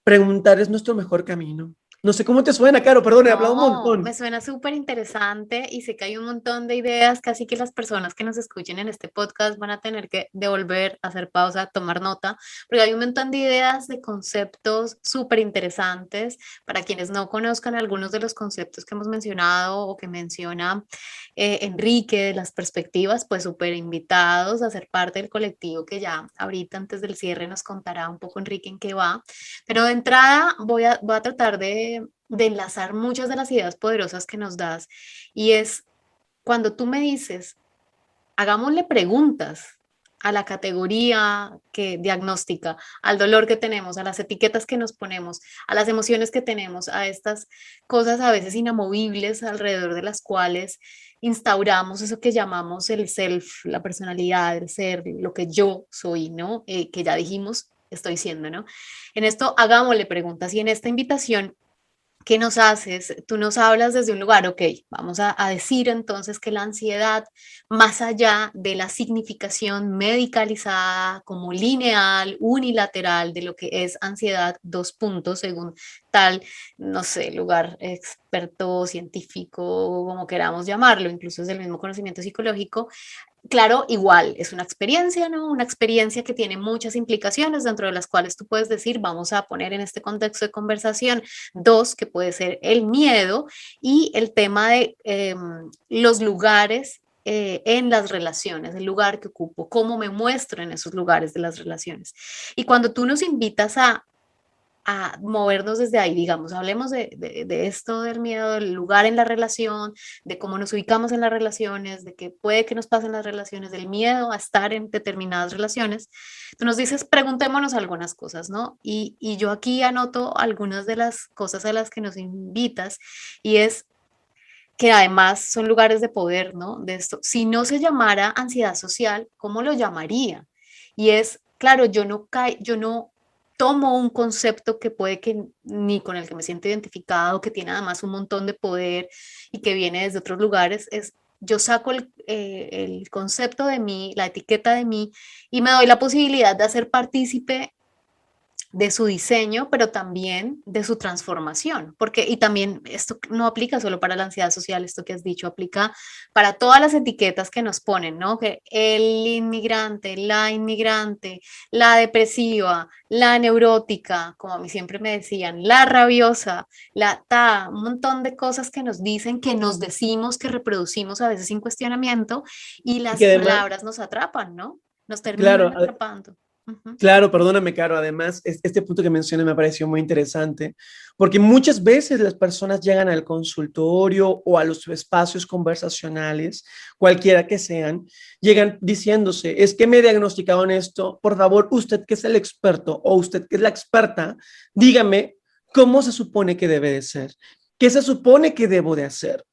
Preguntar es nuestro mejor camino. No sé cómo te suena, Caro, perdón, he hablado un No, me montón. suena súper interesante y sé que hay un montón de ideas, casi que las personas que nos escuchen en este podcast van a tener que devolver, hacer pausa, tomar nota, porque hay un montón de ideas, de conceptos súper interesantes. Para quienes no conozcan algunos de los conceptos que hemos mencionado o que menciona Enrique, de las perspectivas, pues súper invitados a ser parte del colectivo que ya ahorita antes del cierre nos contará un poco Enrique en qué va. Pero de entrada voy a tratar de enlazar muchas de las ideas poderosas que nos das y es cuando tú me dices, hagámosle preguntas a la categoría que diagnóstica, al dolor que tenemos, a las etiquetas que nos ponemos, a las emociones que tenemos, a estas cosas a veces inamovibles alrededor de las cuales instauramos eso que llamamos el self, la personalidad, el ser, lo que yo soy, ¿no? Que ya dijimos, estoy siendo, ¿no? En esto hagámosle preguntas y en esta invitación ¿qué nos haces? Tú nos hablas desde un lugar, ok, vamos a decir entonces que la ansiedad, más allá de la significación medicalizada como lineal, unilateral de lo que es ansiedad, dos puntos, según tal, no sé, lugar experto, científico, como queramos llamarlo, incluso es del mismo conocimiento psicológico, claro, igual es una experiencia, ¿no? Una experiencia que tiene muchas implicaciones, dentro de las cuales tú puedes decir, vamos a poner en este contexto de conversación dos, que puede ser el miedo y el tema de los lugares en las relaciones, el lugar que ocupo, cómo me muestro en esos lugares de las relaciones. Y cuando tú nos invitas a movernos desde ahí, digamos, hablemos de esto del miedo, del lugar en la relación, de cómo nos ubicamos en las relaciones, de qué puede que nos pasen las relaciones, del miedo a estar en determinadas relaciones. Tú nos dices, preguntémonos algunas cosas, ¿no? Y yo aquí anoto algunas de las cosas a las que nos invitas y es que además son lugares de poder, ¿no? De esto, si no se llamara ansiedad social, ¿cómo lo llamaría? Y es, claro, yo no tomo un concepto que puede que ni con el que me siento identificado, que tiene además un montón de poder y que viene desde otros lugares, es yo saco el concepto de mí, la etiqueta de mí y me doy la posibilidad de hacer partícipe de su diseño, pero también de su transformación, porque y también esto no aplica solo para la ansiedad social, esto que has dicho, aplica para todas las etiquetas que nos ponen, ¿no? Que el inmigrante, la depresiva, la neurótica, como a mí siempre me decían, la rabiosa, un montón de cosas que nos dicen, que nos decimos, que reproducimos a veces sin cuestionamiento y Y que las además, palabras nos atrapan, ¿no? Nos claro, terminan atrapando. Ujú. claro, perdóname, Caro. Además, este punto que mencionas me pareció muy interesante, porque muchas veces las personas llegan al consultorio o a los espacios conversacionales, cualquiera que sean, llegan diciéndose, es que me diagnosticaron esto, por favor, usted que es el experto o usted que es la experta, dígame cómo se supone que debe de ser. ¿Qué se supone que debo de hacer?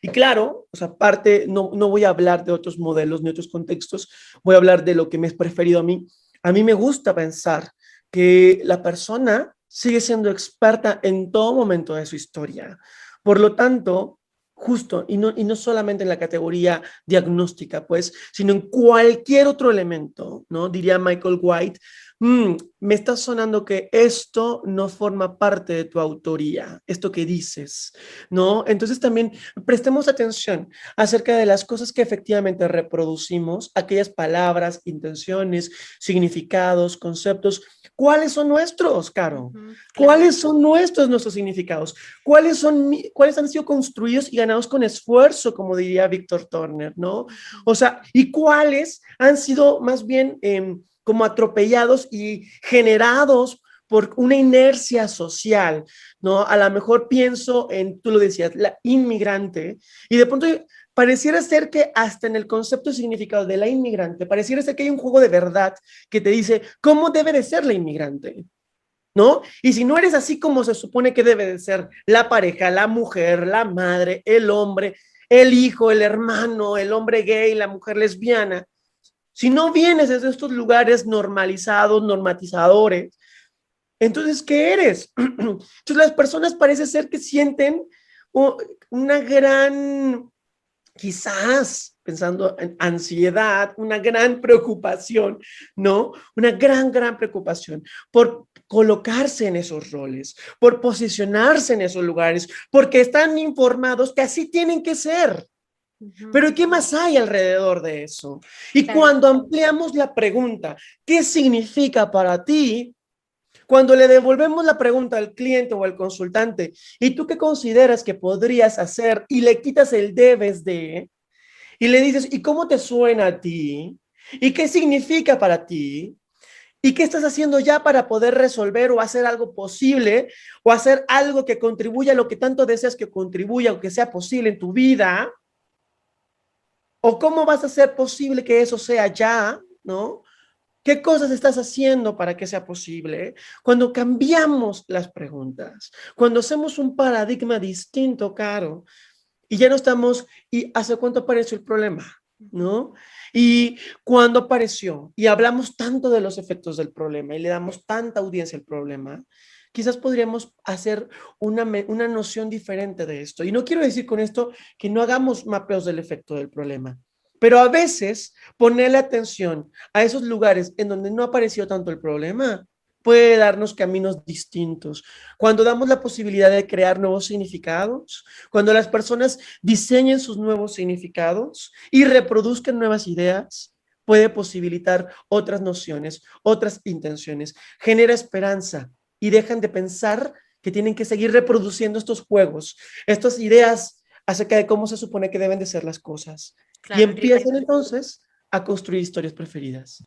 Y claro, o sea, aparte, no voy a hablar de otros modelos ni otros contextos, voy a hablar de lo que me es preferido a mí. A mí me gusta pensar que la persona sigue siendo experta en todo momento de su historia. Por lo tanto, justo, y no solamente en la categoría diagnóstica, pues, sino en cualquier otro elemento, ¿no? Diría Michael White, me está sonando que esto no forma parte de tu autoría, esto que dices, ¿no? Entonces también prestemos atención acerca de las cosas que efectivamente reproducimos, aquellas palabras, intenciones, significados, conceptos. ¿Cuáles son nuestros, Caro? Ujú, claro. ¿Cuáles son nuestros significados? ¿Cuáles han sido construidos y ganados con esfuerzo, como diría Víctor Turner, ¿no? Ujú. O sea, ¿y cuáles han sido más bien como atropellados y generados por una inercia social, ¿no? A lo mejor pienso en, tú lo decías, la inmigrante, y de pronto pareciera ser que hasta en el concepto y significado de la inmigrante, pareciera ser que hay un juego de verdad que te dice cómo debe de ser la inmigrante, ¿no? Y si no eres así como se supone que debe de ser la pareja, la mujer, la madre, el hombre, el hijo, el hermano, el hombre gay, la mujer lesbiana, si no vienes desde estos lugares normalizados, normatizadores, entonces, ¿qué eres? Entonces, las personas parece ser que sienten una gran quizás pensando en ansiedad, una gran preocupación, ¿no? Una gran preocupación por colocarse en esos roles, por posicionarse en esos lugares, porque están informados que así tienen que ser. Ujú. Pero ¿qué más hay alrededor de eso? Y Claro. cuando ampliamos la pregunta, ¿qué significa para ti? Cuando le devolvemos la pregunta al cliente o al consultante, ¿y tú qué consideras que podrías hacer? Y le quitas el debes de, y le dices, ¿y cómo te suena a ti? ¿Y qué significa para ti? ¿Y qué estás haciendo ya para poder resolver o hacer algo posible o hacer algo que contribuya a lo que tanto deseas que contribuya o que sea posible en tu vida? ¿O cómo vas a hacer posible que eso sea ya? ¿No? ¿Qué cosas estás haciendo para que sea posible? Cuando cambiamos las preguntas, cuando hacemos un paradigma distinto, Caro, y ya no estamos, ¿y hace cuánto apareció el problema? ¿No? Y cuando apareció, y hablamos tanto de los efectos del problema y le damos tanta audiencia al problema, quizás podríamos hacer una noción diferente de esto. Y no quiero decir con esto que no hagamos mapeos del efecto del problema, pero a veces ponerle atención a esos lugares en donde no apareció tanto el problema puede darnos caminos distintos. Cuando damos la posibilidad de crear nuevos significados, cuando las personas diseñen sus nuevos significados y reproduzcan nuevas ideas, puede posibilitar otras nociones, otras intenciones, genera esperanza y dejan de pensar que tienen que seguir reproduciendo estos juegos, estas ideas acerca de cómo se supone que deben de ser las cosas. Y Claro, Enrique. empiezan entonces a construir historias preferidas.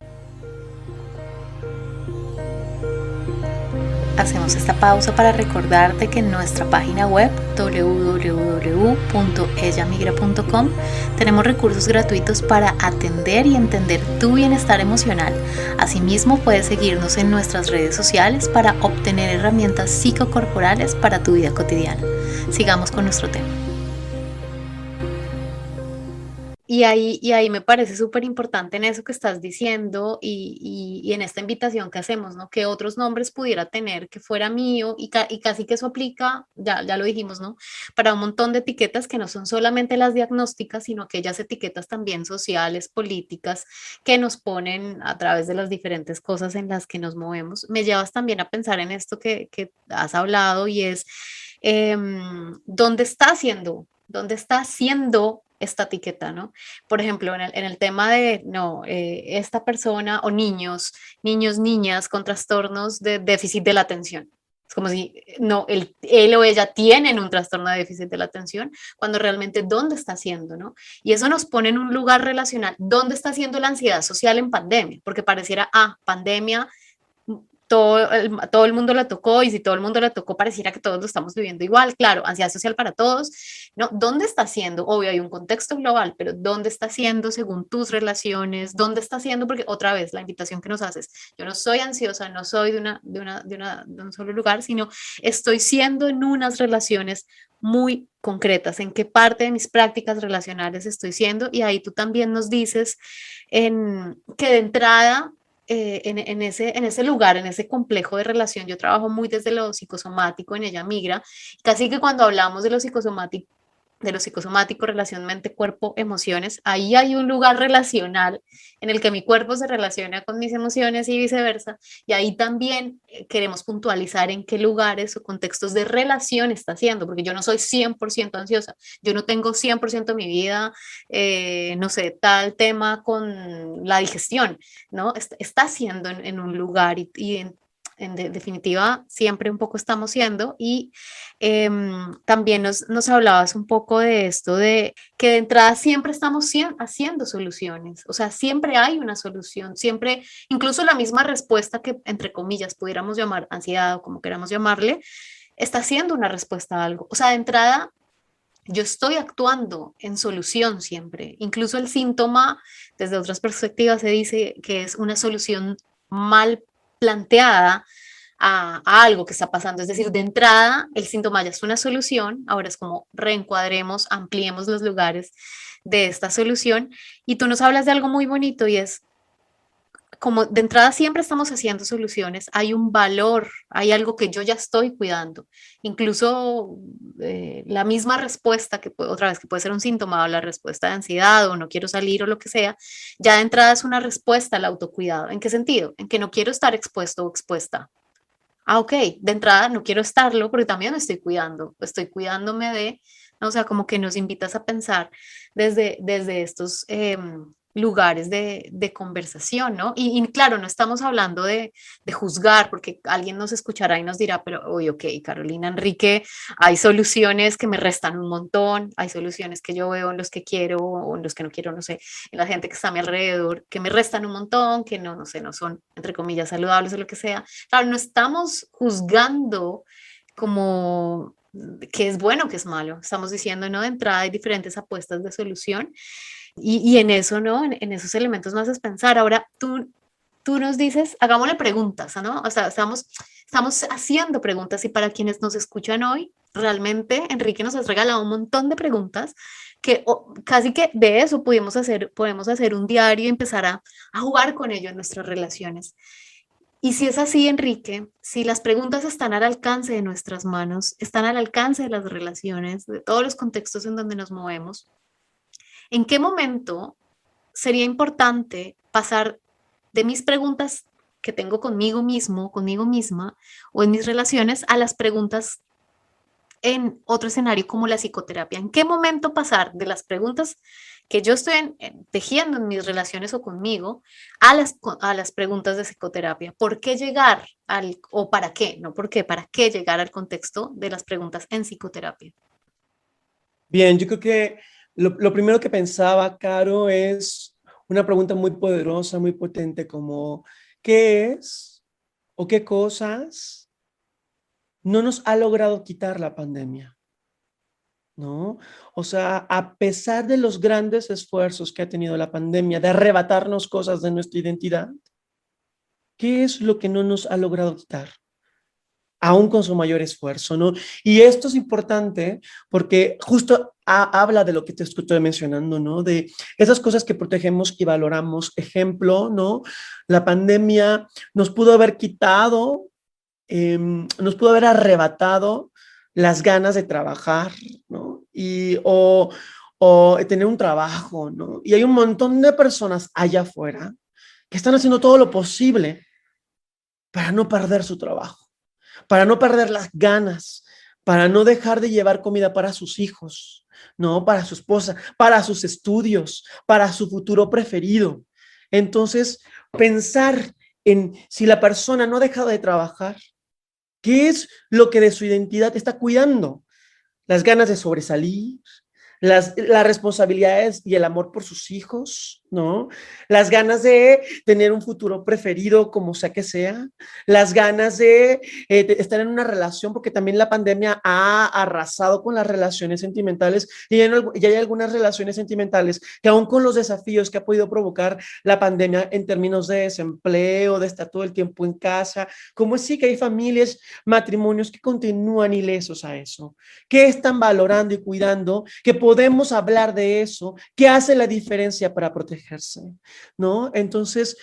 Hacemos esta pausa para recordarte que en nuestra página web www.ellamigra.com tenemos recursos gratuitos para atender y entender tu bienestar emocional. Asimismo, puedes seguirnos en nuestras redes sociales para obtener herramientas psicocorporales para tu vida cotidiana. Sigamos con nuestro tema. Y ahí me parece súper importante en eso que estás diciendo y en esta invitación que hacemos, ¿no? Que otros nombres pudiera tener, que fuera mío y casi que eso aplica, ya lo dijimos, ¿no? Para un montón de etiquetas que no son solamente las diagnósticas, sino aquellas etiquetas también sociales, políticas, que nos ponen a través de las diferentes cosas en las que nos movemos. Me llevas también a pensar en esto que has hablado y es, ¿dónde está haciendo? ¿Dónde está haciendo esta etiqueta, ¿no? Por ejemplo, en el tema de, no, esta persona o niños, niñas con trastornos de déficit de la atención. Es como si, no, él o ella tienen un trastorno de déficit de la atención, cuando realmente dónde está haciendo, ¿no? Y eso nos pone en un lugar relacional, ¿dónde está haciendo la ansiedad social en pandemia? Porque pareciera, pandemia, todo el mundo la tocó y si todo el mundo la tocó pareciera que todos lo estamos viviendo igual, claro, ansiedad social para todos, ¿no? ¿Dónde está haciendo? Obvio, hay un contexto global, pero ¿dónde está haciendo según tus relaciones? ¿Dónde está haciendo? Porque otra vez la invitación que nos haces, yo no soy ansiosa, no soy de un solo lugar, sino estoy siendo en unas relaciones muy concretas, en qué parte de mis prácticas relacionales estoy siendo y ahí tú también nos dices que de entrada en ese lugar, en ese complejo de relación, yo trabajo muy desde lo psicosomático en Ella Migra, casi que cuando hablamos de lo psicosomático, relación mente, cuerpo, emociones, ahí hay un lugar relacional en el que mi cuerpo se relaciona con mis emociones y viceversa, y ahí también queremos puntualizar en qué lugares o contextos de relación está haciendo, porque yo no soy 100% ansiosa, yo no tengo 100% de mi vida, no sé, tal tema con la digestión, ¿no? Está siendo en un lugar y en definitiva siempre un poco estamos siendo y también nos hablabas un poco de esto, de que de entrada siempre estamos haciendo soluciones, o sea, siempre hay una solución, siempre, incluso la misma respuesta que entre comillas pudiéramos llamar ansiedad o como queramos llamarle, está siendo una respuesta a algo, o sea, de entrada yo estoy actuando en solución siempre. Incluso el síntoma, desde otras perspectivas, se dice que es una solución mal planteada a algo que está pasando. Es decir, de entrada, el síntoma ya es una solución. Ahora es como reencuadremos, ampliemos los lugares de esta solución. Y tú nos hablas de algo muy bonito y es como de entrada siempre estamos haciendo soluciones, hay un valor, hay algo que yo ya estoy cuidando. Incluso la misma respuesta, otra vez que puede ser un síntoma o la respuesta de ansiedad o no quiero salir o lo que sea, ya de entrada es una respuesta al autocuidado. ¿En qué sentido? En que no quiero estar expuesto o expuesta. Ah, ok, de entrada no quiero estarlo porque también me estoy cuidándome de, ¿no? O sea, como que nos invitas a pensar desde estos lugares de conversación, ¿no? Y claro, no estamos hablando de juzgar porque alguien nos escuchará y nos dirá, pero, oye, ok, Carolina, Enrique, hay soluciones que me restan un montón, hay soluciones que yo veo en los que quiero o en los que no quiero, no sé, en la gente que está a mi alrededor, que me restan un montón, que no, no sé, no son, entre comillas, saludables o lo que sea. Claro, no estamos juzgando como qué es bueno, qué es malo. Estamos diciendo, ¿no? De entrada hay diferentes apuestas de solución y en eso, ¿no? En esos elementos más es pensar. Ahora, tú nos dices, hagámosle preguntas, ¿no? O sea, estamos haciendo preguntas y para quienes nos escuchan hoy, realmente Enrique nos has regalado un montón de preguntas que casi que de eso podemos hacer un diario y empezar a jugar con ello en nuestras relaciones. Y si es así, Enrique, si las preguntas están al alcance de nuestras manos, están al alcance de las relaciones, de todos los contextos en donde nos movemos, ¿en qué momento sería importante pasar de mis preguntas que tengo conmigo mismo, conmigo misma o en mis relaciones a las preguntas en otro escenario como la psicoterapia? ¿En qué momento pasar de las preguntas que yo estoy tejiendo en mis relaciones o conmigo a las preguntas de psicoterapia? ¿Por qué llegar o para qué? No, ¿por qué? ¿Para qué llegar al contexto de las preguntas en psicoterapia? Bien, yo creo que lo primero que pensaba, Caro, es una pregunta muy poderosa, muy potente, como ¿qué es o qué cosas no nos ha logrado quitar la pandemia? ¿No? O sea, a pesar de los grandes esfuerzos que ha tenido la pandemia de arrebatarnos cosas de nuestra identidad, ¿qué es lo que no nos ha logrado quitar? Aún con su mayor esfuerzo, ¿no? Y esto es importante porque justo habla de lo que te estoy mencionando, ¿no? De esas cosas que protegemos y valoramos. Ejemplo, ¿no? La pandemia nos pudo haber quitado, nos pudo haber arrebatado las ganas de trabajar, ¿no? O tener un trabajo, ¿no? Y hay un montón de personas allá afuera que están haciendo todo lo posible para no perder su trabajo, para no perder las ganas, para no dejar de llevar comida para sus hijos, no, para su esposa, para sus estudios, para su futuro preferido. Entonces, pensar en si la persona no ha dejado de trabajar, ¿qué es lo que de su identidad está cuidando? Las ganas de sobresalir, las responsabilidades y el amor por sus hijos, ¿no? Las ganas de tener un futuro preferido, como sea que sea, las ganas de estar en una relación, porque también la pandemia ha arrasado con las relaciones sentimentales y hay algunas relaciones sentimentales que aún con los desafíos que ha podido provocar la pandemia en términos de desempleo, de estar todo el tiempo en casa, como sí que hay familias, matrimonios que continúan ilesos a eso. ¿Qué están valorando y cuidando? Que podemos hablar de eso. ¿Qué hace la diferencia para protegerse? ¿No? Entonces,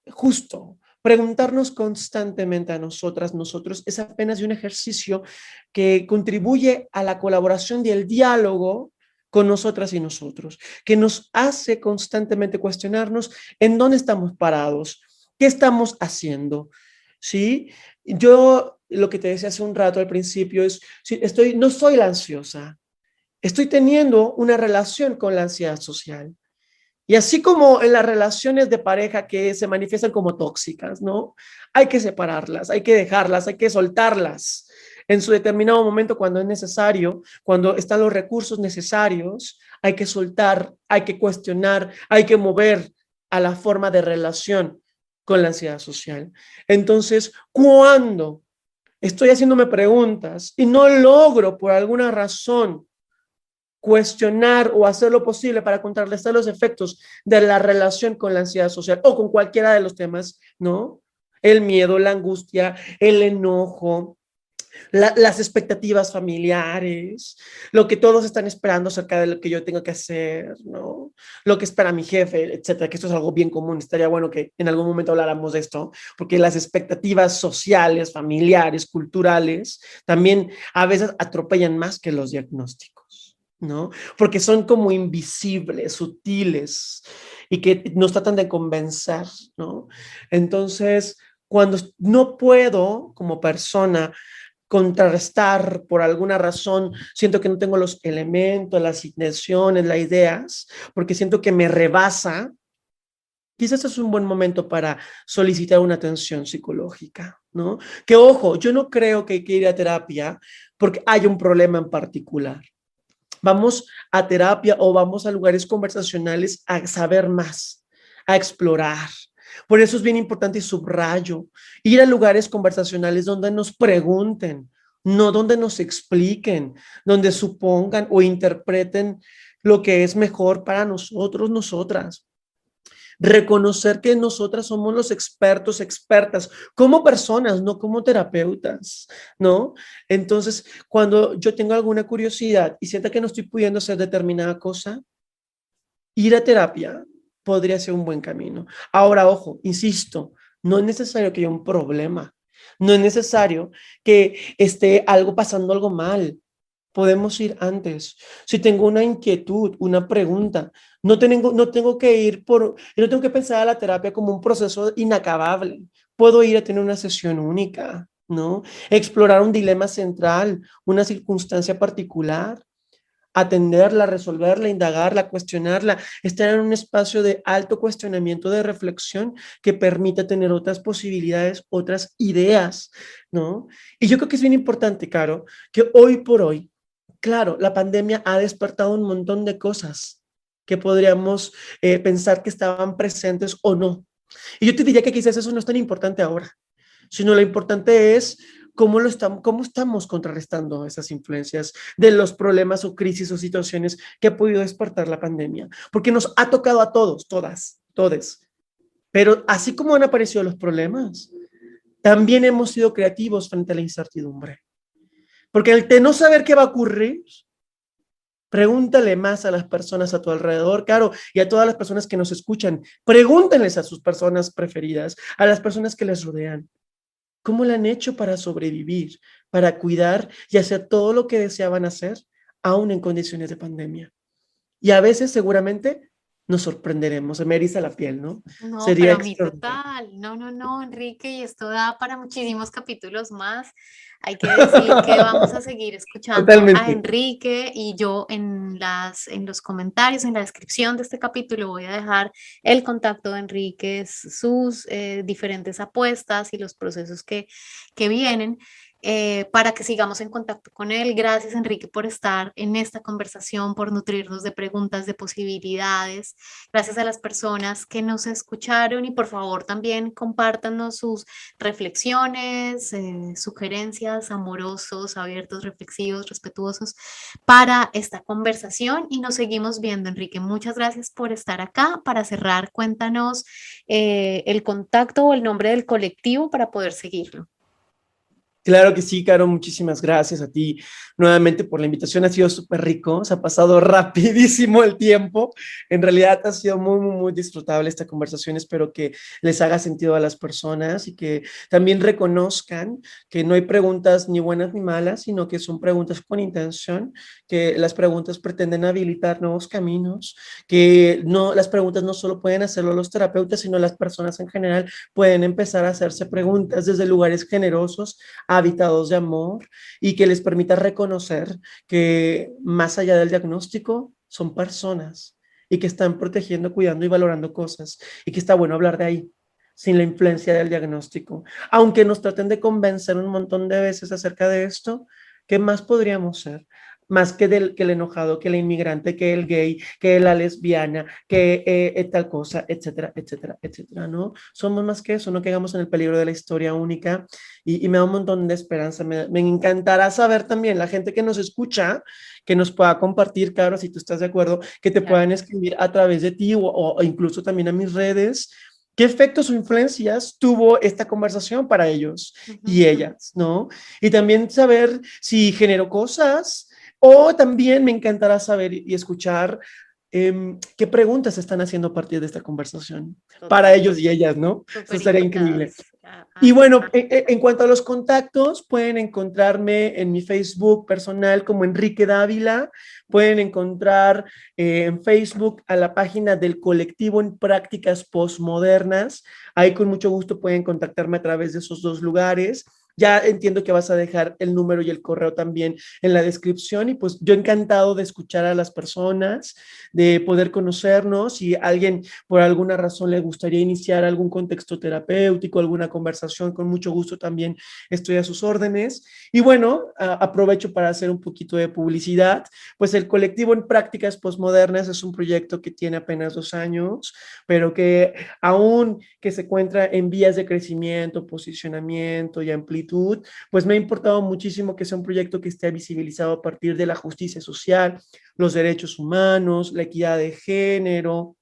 justo preguntarnos constantemente a nosotros, es apenas un ejercicio que contribuye a la colaboración y el diálogo con nosotras y nosotros, que nos hace constantemente cuestionarnos en dónde estamos parados, qué estamos haciendo, ¿sí? Yo lo que te decía hace un rato al principio es, sí, no soy la ansiosa, estoy teniendo una relación con la ansiedad social. Y así como en las relaciones de pareja que se manifiestan como tóxicas, ¿no? Hay que separarlas, hay que dejarlas, hay que soltarlas en su determinado momento cuando es necesario, cuando están los recursos necesarios, hay que soltar, hay que cuestionar, hay que mover a la forma de relación con la ansiedad social. Entonces, cuando estoy haciéndome preguntas y no logro por alguna razón cuestionar o hacer lo posible para contrarrestar los efectos de la relación con la ansiedad social o con cualquiera de los temas, ¿no? El miedo, la angustia, el enojo, las expectativas familiares, lo que todos están esperando acerca de lo que yo tengo que hacer, ¿no? Lo que espera mi jefe, etcétera, que esto es algo bien común. Estaría bueno que en algún momento habláramos de esto, porque las expectativas sociales, familiares, culturales, también a veces atropellan más que los diagnósticos, ¿no? Porque son como invisibles, sutiles, y que nos tratan de convencer, ¿no? Entonces, cuando no puedo como persona contrarrestar por alguna razón, siento que no tengo los elementos, las intenciones, las ideas, porque siento que me rebasa, quizás es un buen momento para solicitar una atención psicológica, ¿no? Que ojo, yo no creo que hay que ir a terapia porque hay un problema en particular. Vamos a terapia o vamos a lugares conversacionales a saber más, a explorar. Por eso es bien importante y subrayo, ir a lugares conversacionales donde nos pregunten, no donde nos expliquen, donde supongan o interpreten lo que es mejor para nosotros, nosotras. Reconocer que nosotras somos los expertos, expertas, como personas, no como terapeutas, ¿no? Entonces, cuando yo tengo alguna curiosidad y sienta que no estoy pudiendo hacer determinada cosa, ir a terapia podría ser un buen camino. Ahora, ojo, insisto, no es necesario que haya un problema, no es necesario que esté algo pasando algo mal. Podemos ir antes. Si tengo una inquietud, una pregunta, no tengo que ir no tengo que pensar a la terapia como un proceso inacabable. Puedo ir a tener una sesión única, ¿no? Explorar un dilema central, una circunstancia particular, atenderla, resolverla, indagarla, cuestionarla, estar en un espacio de alto cuestionamiento, de reflexión que permita tener otras posibilidades, otras ideas, ¿no? Y yo creo que es bien importante, Caro, que hoy por hoy, claro, la pandemia ha despertado un montón de cosas que podríamos pensar que estaban presentes o no. Y yo te diría que quizás eso no es tan importante ahora, sino lo importante es cómo estamos contrarrestando esas influencias de los problemas o crisis o situaciones que ha podido despertar la pandemia, porque nos ha tocado a todos, todas, todes. Pero así como han aparecido los problemas, también hemos sido creativos frente a la incertidumbre. Porque el de no saber qué va a ocurrir, pregúntale más a las personas a tu alrededor, Caro, y a todas las personas que nos escuchan. Pregúntenles a sus personas preferidas, a las personas que les rodean. ¿Cómo lo han hecho para sobrevivir, para cuidar y hacer todo lo que deseaban hacer, aún en condiciones de pandemia? Y a veces seguramente nos sorprenderemos, se me eriza la piel, ¿no? No, Sería pero a mí extraordinario. total, no, no, no, Enrique, y esto da para muchísimos capítulos más. Hay que decir que vamos a seguir escuchando a Totalmente. Enrique y yo en los comentarios, en la descripción de este capítulo voy a dejar el contacto de Enrique, sus diferentes apuestas y los procesos que vienen. Para que sigamos en contacto con él. Gracias, Enrique, por estar en esta conversación, por nutrirnos de preguntas, de posibilidades. Gracias a las personas que nos escucharon y por favor también compártanos sus reflexiones, sugerencias, amorosos, abiertos, reflexivos, respetuosos para esta conversación y nos seguimos viendo, Enrique. Muchas gracias por estar acá. Para cerrar, cuéntanos el contacto o el nombre del colectivo para poder seguirlo. Claro que sí, Caro, muchísimas gracias a ti nuevamente por la invitación. Ha sido súper rico, se ha pasado rapidísimo el tiempo. En realidad ha sido muy, muy, muy disfrutable esta conversación. Espero que les haga sentido a las personas y que también reconozcan que no hay preguntas ni buenas ni malas, sino que son preguntas con intención, que las preguntas pretenden habilitar nuevos caminos, que no, las preguntas no solo pueden hacerlo los terapeutas, sino las personas en general pueden empezar a hacerse preguntas desde lugares generosos, habitados de amor y que les permita reconocer que más allá del diagnóstico son personas y que están protegiendo, cuidando y valorando cosas y que está bueno hablar de ahí sin la influencia del diagnóstico. Aunque nos traten de convencer un montón de veces acerca de esto, ¿qué más podríamos ser? Más que el enojado, que el inmigrante, que el gay, que la lesbiana, que tal cosa, etcétera, etcétera, etcétera, ¿no? Somos más que eso, no caigamos en el peligro de la historia única y me da un montón de esperanza. Me encantará saber también la gente que nos escucha, que nos pueda compartir, claro, si tú estás de acuerdo, que te Claro. puedan escribir a través de ti o incluso también a mis redes. ¿Qué efectos o influencias tuvo esta conversación para ellos y Ujú. ellas, ¿no? Y también saber si generó cosas o también me encantará saber y escuchar qué preguntas están haciendo a partir de esta conversación para Total, ellos y ellas, ¿no? Eso súper sería increíble. invitadas Y a bueno, esto. en cuanto a los contactos, pueden encontrarme en mi Facebook personal como Enrique Dávila, pueden encontrar en Facebook a la página del colectivo en prácticas postmodernas, ahí con mucho gusto pueden contactarme a través de esos dos lugares. Ya entiendo que vas a dejar el número y el correo también en la descripción y pues yo encantado de escuchar a las personas, de poder conocernos. Si alguien por alguna razón le gustaría iniciar algún contexto terapéutico, alguna conversación, con mucho gusto también estoy a sus órdenes. Y bueno, aprovecho para hacer un poquito de publicidad, pues el colectivo en prácticas postmodernas es un proyecto que tiene apenas 2 años, pero que aún que se encuentra en vías de crecimiento, posicionamiento y amplitud, pues me ha importado muchísimo que sea un proyecto que esté visibilizado a partir de la justicia social, los derechos humanos, la equidad de género,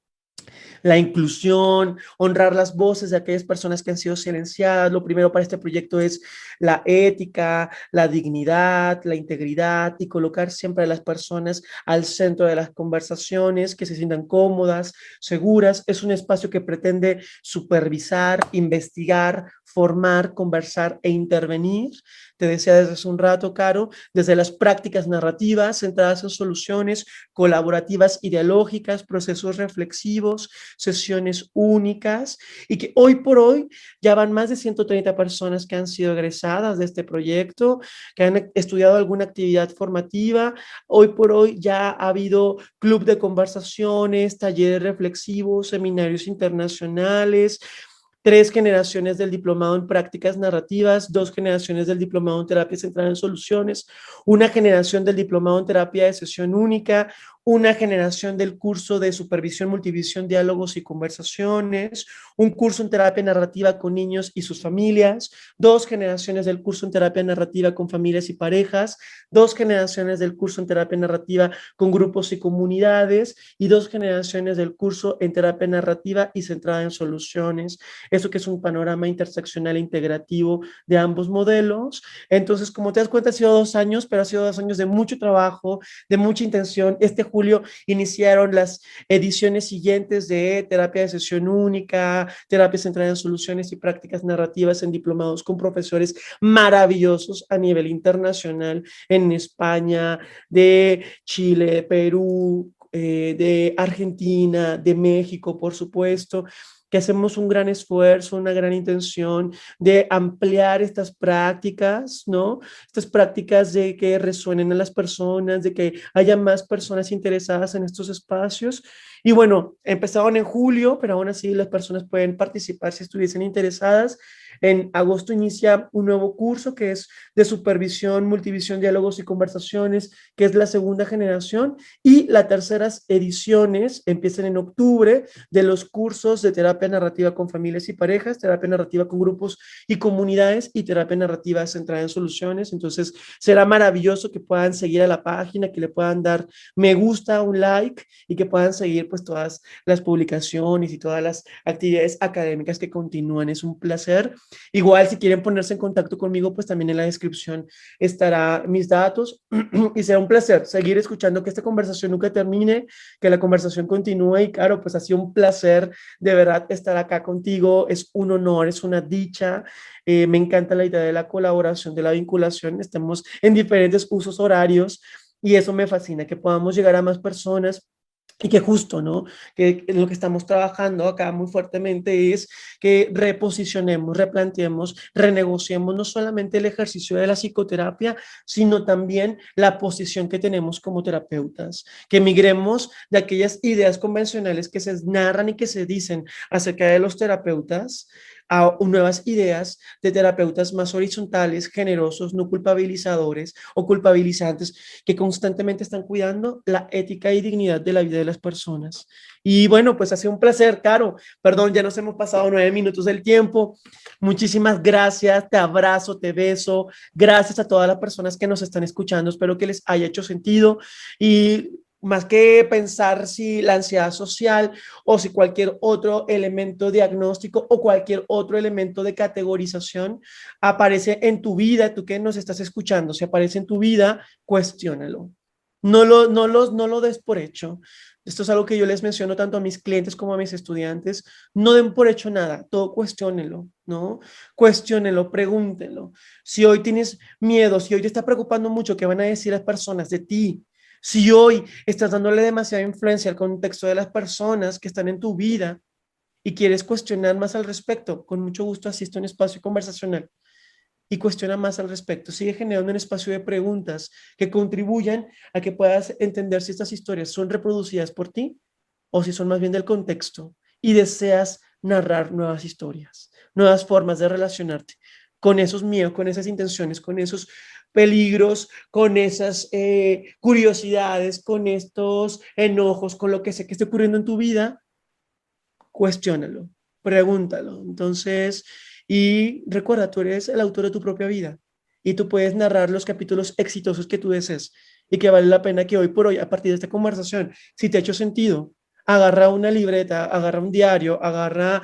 la inclusión, honrar las voces de aquellas personas que han sido silenciadas. Lo primero para este proyecto es la ética, la dignidad, la integridad y colocar siempre a las personas al centro de las conversaciones, que se sientan cómodas, seguras. Es un espacio que pretende supervisar, investigar, formar, conversar e intervenir. Te decía desde hace un rato, Caro, desde las prácticas narrativas centradas en soluciones colaborativas ideológicas, procesos reflexivos, sesiones únicas y que hoy por hoy ya van más de 130 personas que han sido egresadas de este proyecto, que han estudiado alguna actividad formativa. Hoy por hoy ya ha habido club de conversaciones, talleres reflexivos, seminarios internacionales, 3 generaciones del diplomado en prácticas narrativas, 2 generaciones del diplomado en terapia centrada en soluciones, una generación del diplomado en terapia de sesión única, una generación del curso de supervisión, multivisión, diálogos y conversaciones, un curso en terapia narrativa con niños y sus familias, 2 generaciones del curso en terapia narrativa con familias y parejas, 2 generaciones del curso en terapia narrativa con grupos y comunidades y 2 generaciones del curso en terapia narrativa y centrada en soluciones. Eso que es un panorama interseccional e integrativo de ambos modelos. Entonces, como te das cuenta, ha sido 2 años, pero ha sido 2 años de mucho trabajo, de mucha intención. Este julio iniciaron las ediciones siguientes de terapia de sesión única, terapia centrada en soluciones y prácticas narrativas en diplomados con profesores maravillosos a nivel internacional en España, de Chile, Perú, de Argentina, de México, por supuesto, que hacemos un gran esfuerzo, una gran intención de ampliar estas prácticas, ¿no? Estas prácticas de que resuenen a las personas, de que haya más personas interesadas en estos espacios. Y bueno, empezaron en julio, pero aún así las personas pueden participar si estuviesen interesadas. En agosto inicia un nuevo curso que es de supervisión, multivisión, diálogos y conversaciones, que es la segunda generación, y las terceras ediciones empiezan en octubre de los cursos de terapia narrativa con familias y parejas, terapia narrativa con grupos y comunidades y terapia narrativa centrada en soluciones. Entonces, será maravilloso que puedan seguir a la página, que le puedan dar me gusta, un like y que puedan seguir pues todas las publicaciones y todas las actividades académicas que continúan. Es un placer. Igual, si quieren ponerse en contacto conmigo, pues también en la descripción estará mis datos y será un placer seguir escuchando, que esta conversación nunca termine, que la conversación continúe. Y claro, pues ha sido un placer de verdad estar acá contigo, es un honor, es una dicha. Me encanta la idea de la colaboración, de la vinculación, estamos en diferentes usos horarios y eso me fascina, que podamos llegar a más personas. Y que justo, ¿no? Que lo que estamos trabajando acá muy fuertemente es que reposicionemos, replanteemos, renegociemos no solamente el ejercicio de la psicoterapia, sino también la posición que tenemos como terapeutas, que migremos de aquellas ideas convencionales que se narran y que se dicen acerca de los terapeutas a nuevas ideas de terapeutas más horizontales, generosos, no culpabilizadores o culpabilizantes, que constantemente están cuidando la ética y dignidad de la vida de las personas. Y bueno, pues ha sido un placer, Caro. Perdón, ya nos hemos pasado 9 minutos del tiempo. Muchísimas gracias, te abrazo, te beso. Gracias a todas las personas que nos están escuchando. Espero que les haya hecho sentido y más que pensar si la ansiedad social o si cualquier otro elemento diagnóstico o cualquier otro elemento de categorización aparece en tu vida, tú que nos estás escuchando, si aparece en tu vida, cuestiónalo. No lo des por hecho. Esto es algo que yo les menciono tanto a mis clientes como a mis estudiantes. No den por hecho nada, todo cuestiónenlo, ¿no? Cuestiónenlo, pregúntenlo. Si hoy tienes miedo, si hoy te está preocupando mucho qué van a decir las personas de ti, si hoy estás dándole demasiada influencia al contexto de las personas que están en tu vida y quieres cuestionar más al respecto, con mucho gusto asiste a un espacio conversacional y cuestiona más al respecto. Sigue generando un espacio de preguntas que contribuyan a que puedas entender si estas historias son reproducidas por ti o si son más bien del contexto y deseas narrar nuevas historias, nuevas formas de relacionarte con esos miedos, con esas intenciones, con esos peligros, con esas curiosidades, con estos enojos, con lo que sé que esté ocurriendo en tu vida, cuestiónalo, pregúntalo. Entonces, y recuerda, tú eres el autor de tu propia vida y tú puedes narrar los capítulos exitosos que tú desees y que vale la pena que hoy por hoy, a partir de esta conversación, si te ha hecho sentido, agarra una libreta, agarra un diario, agarra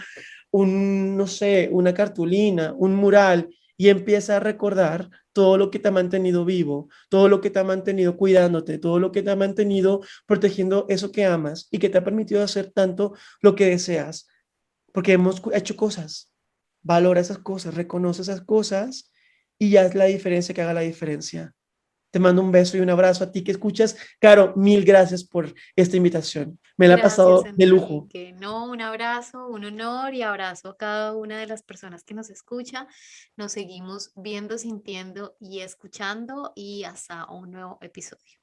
un, no sé, una cartulina, un mural y empieza a recordar todo lo que te ha mantenido vivo, todo lo que te ha mantenido cuidándote, todo lo que te ha mantenido protegiendo eso que amas y que te ha permitido hacer tanto lo que deseas, porque hemos hecho cosas. Valora esas cosas, reconoce esas cosas y ya es la diferencia que haga la diferencia. Te mando un beso y un abrazo a ti que escuchas. Caro, mil gracias por esta invitación. Me la ha Gracias, pasado de lujo. Enrique. No, un abrazo, un honor y abrazo a cada una de las personas que nos escucha. Nos seguimos viendo, sintiendo y escuchando y hasta un nuevo episodio.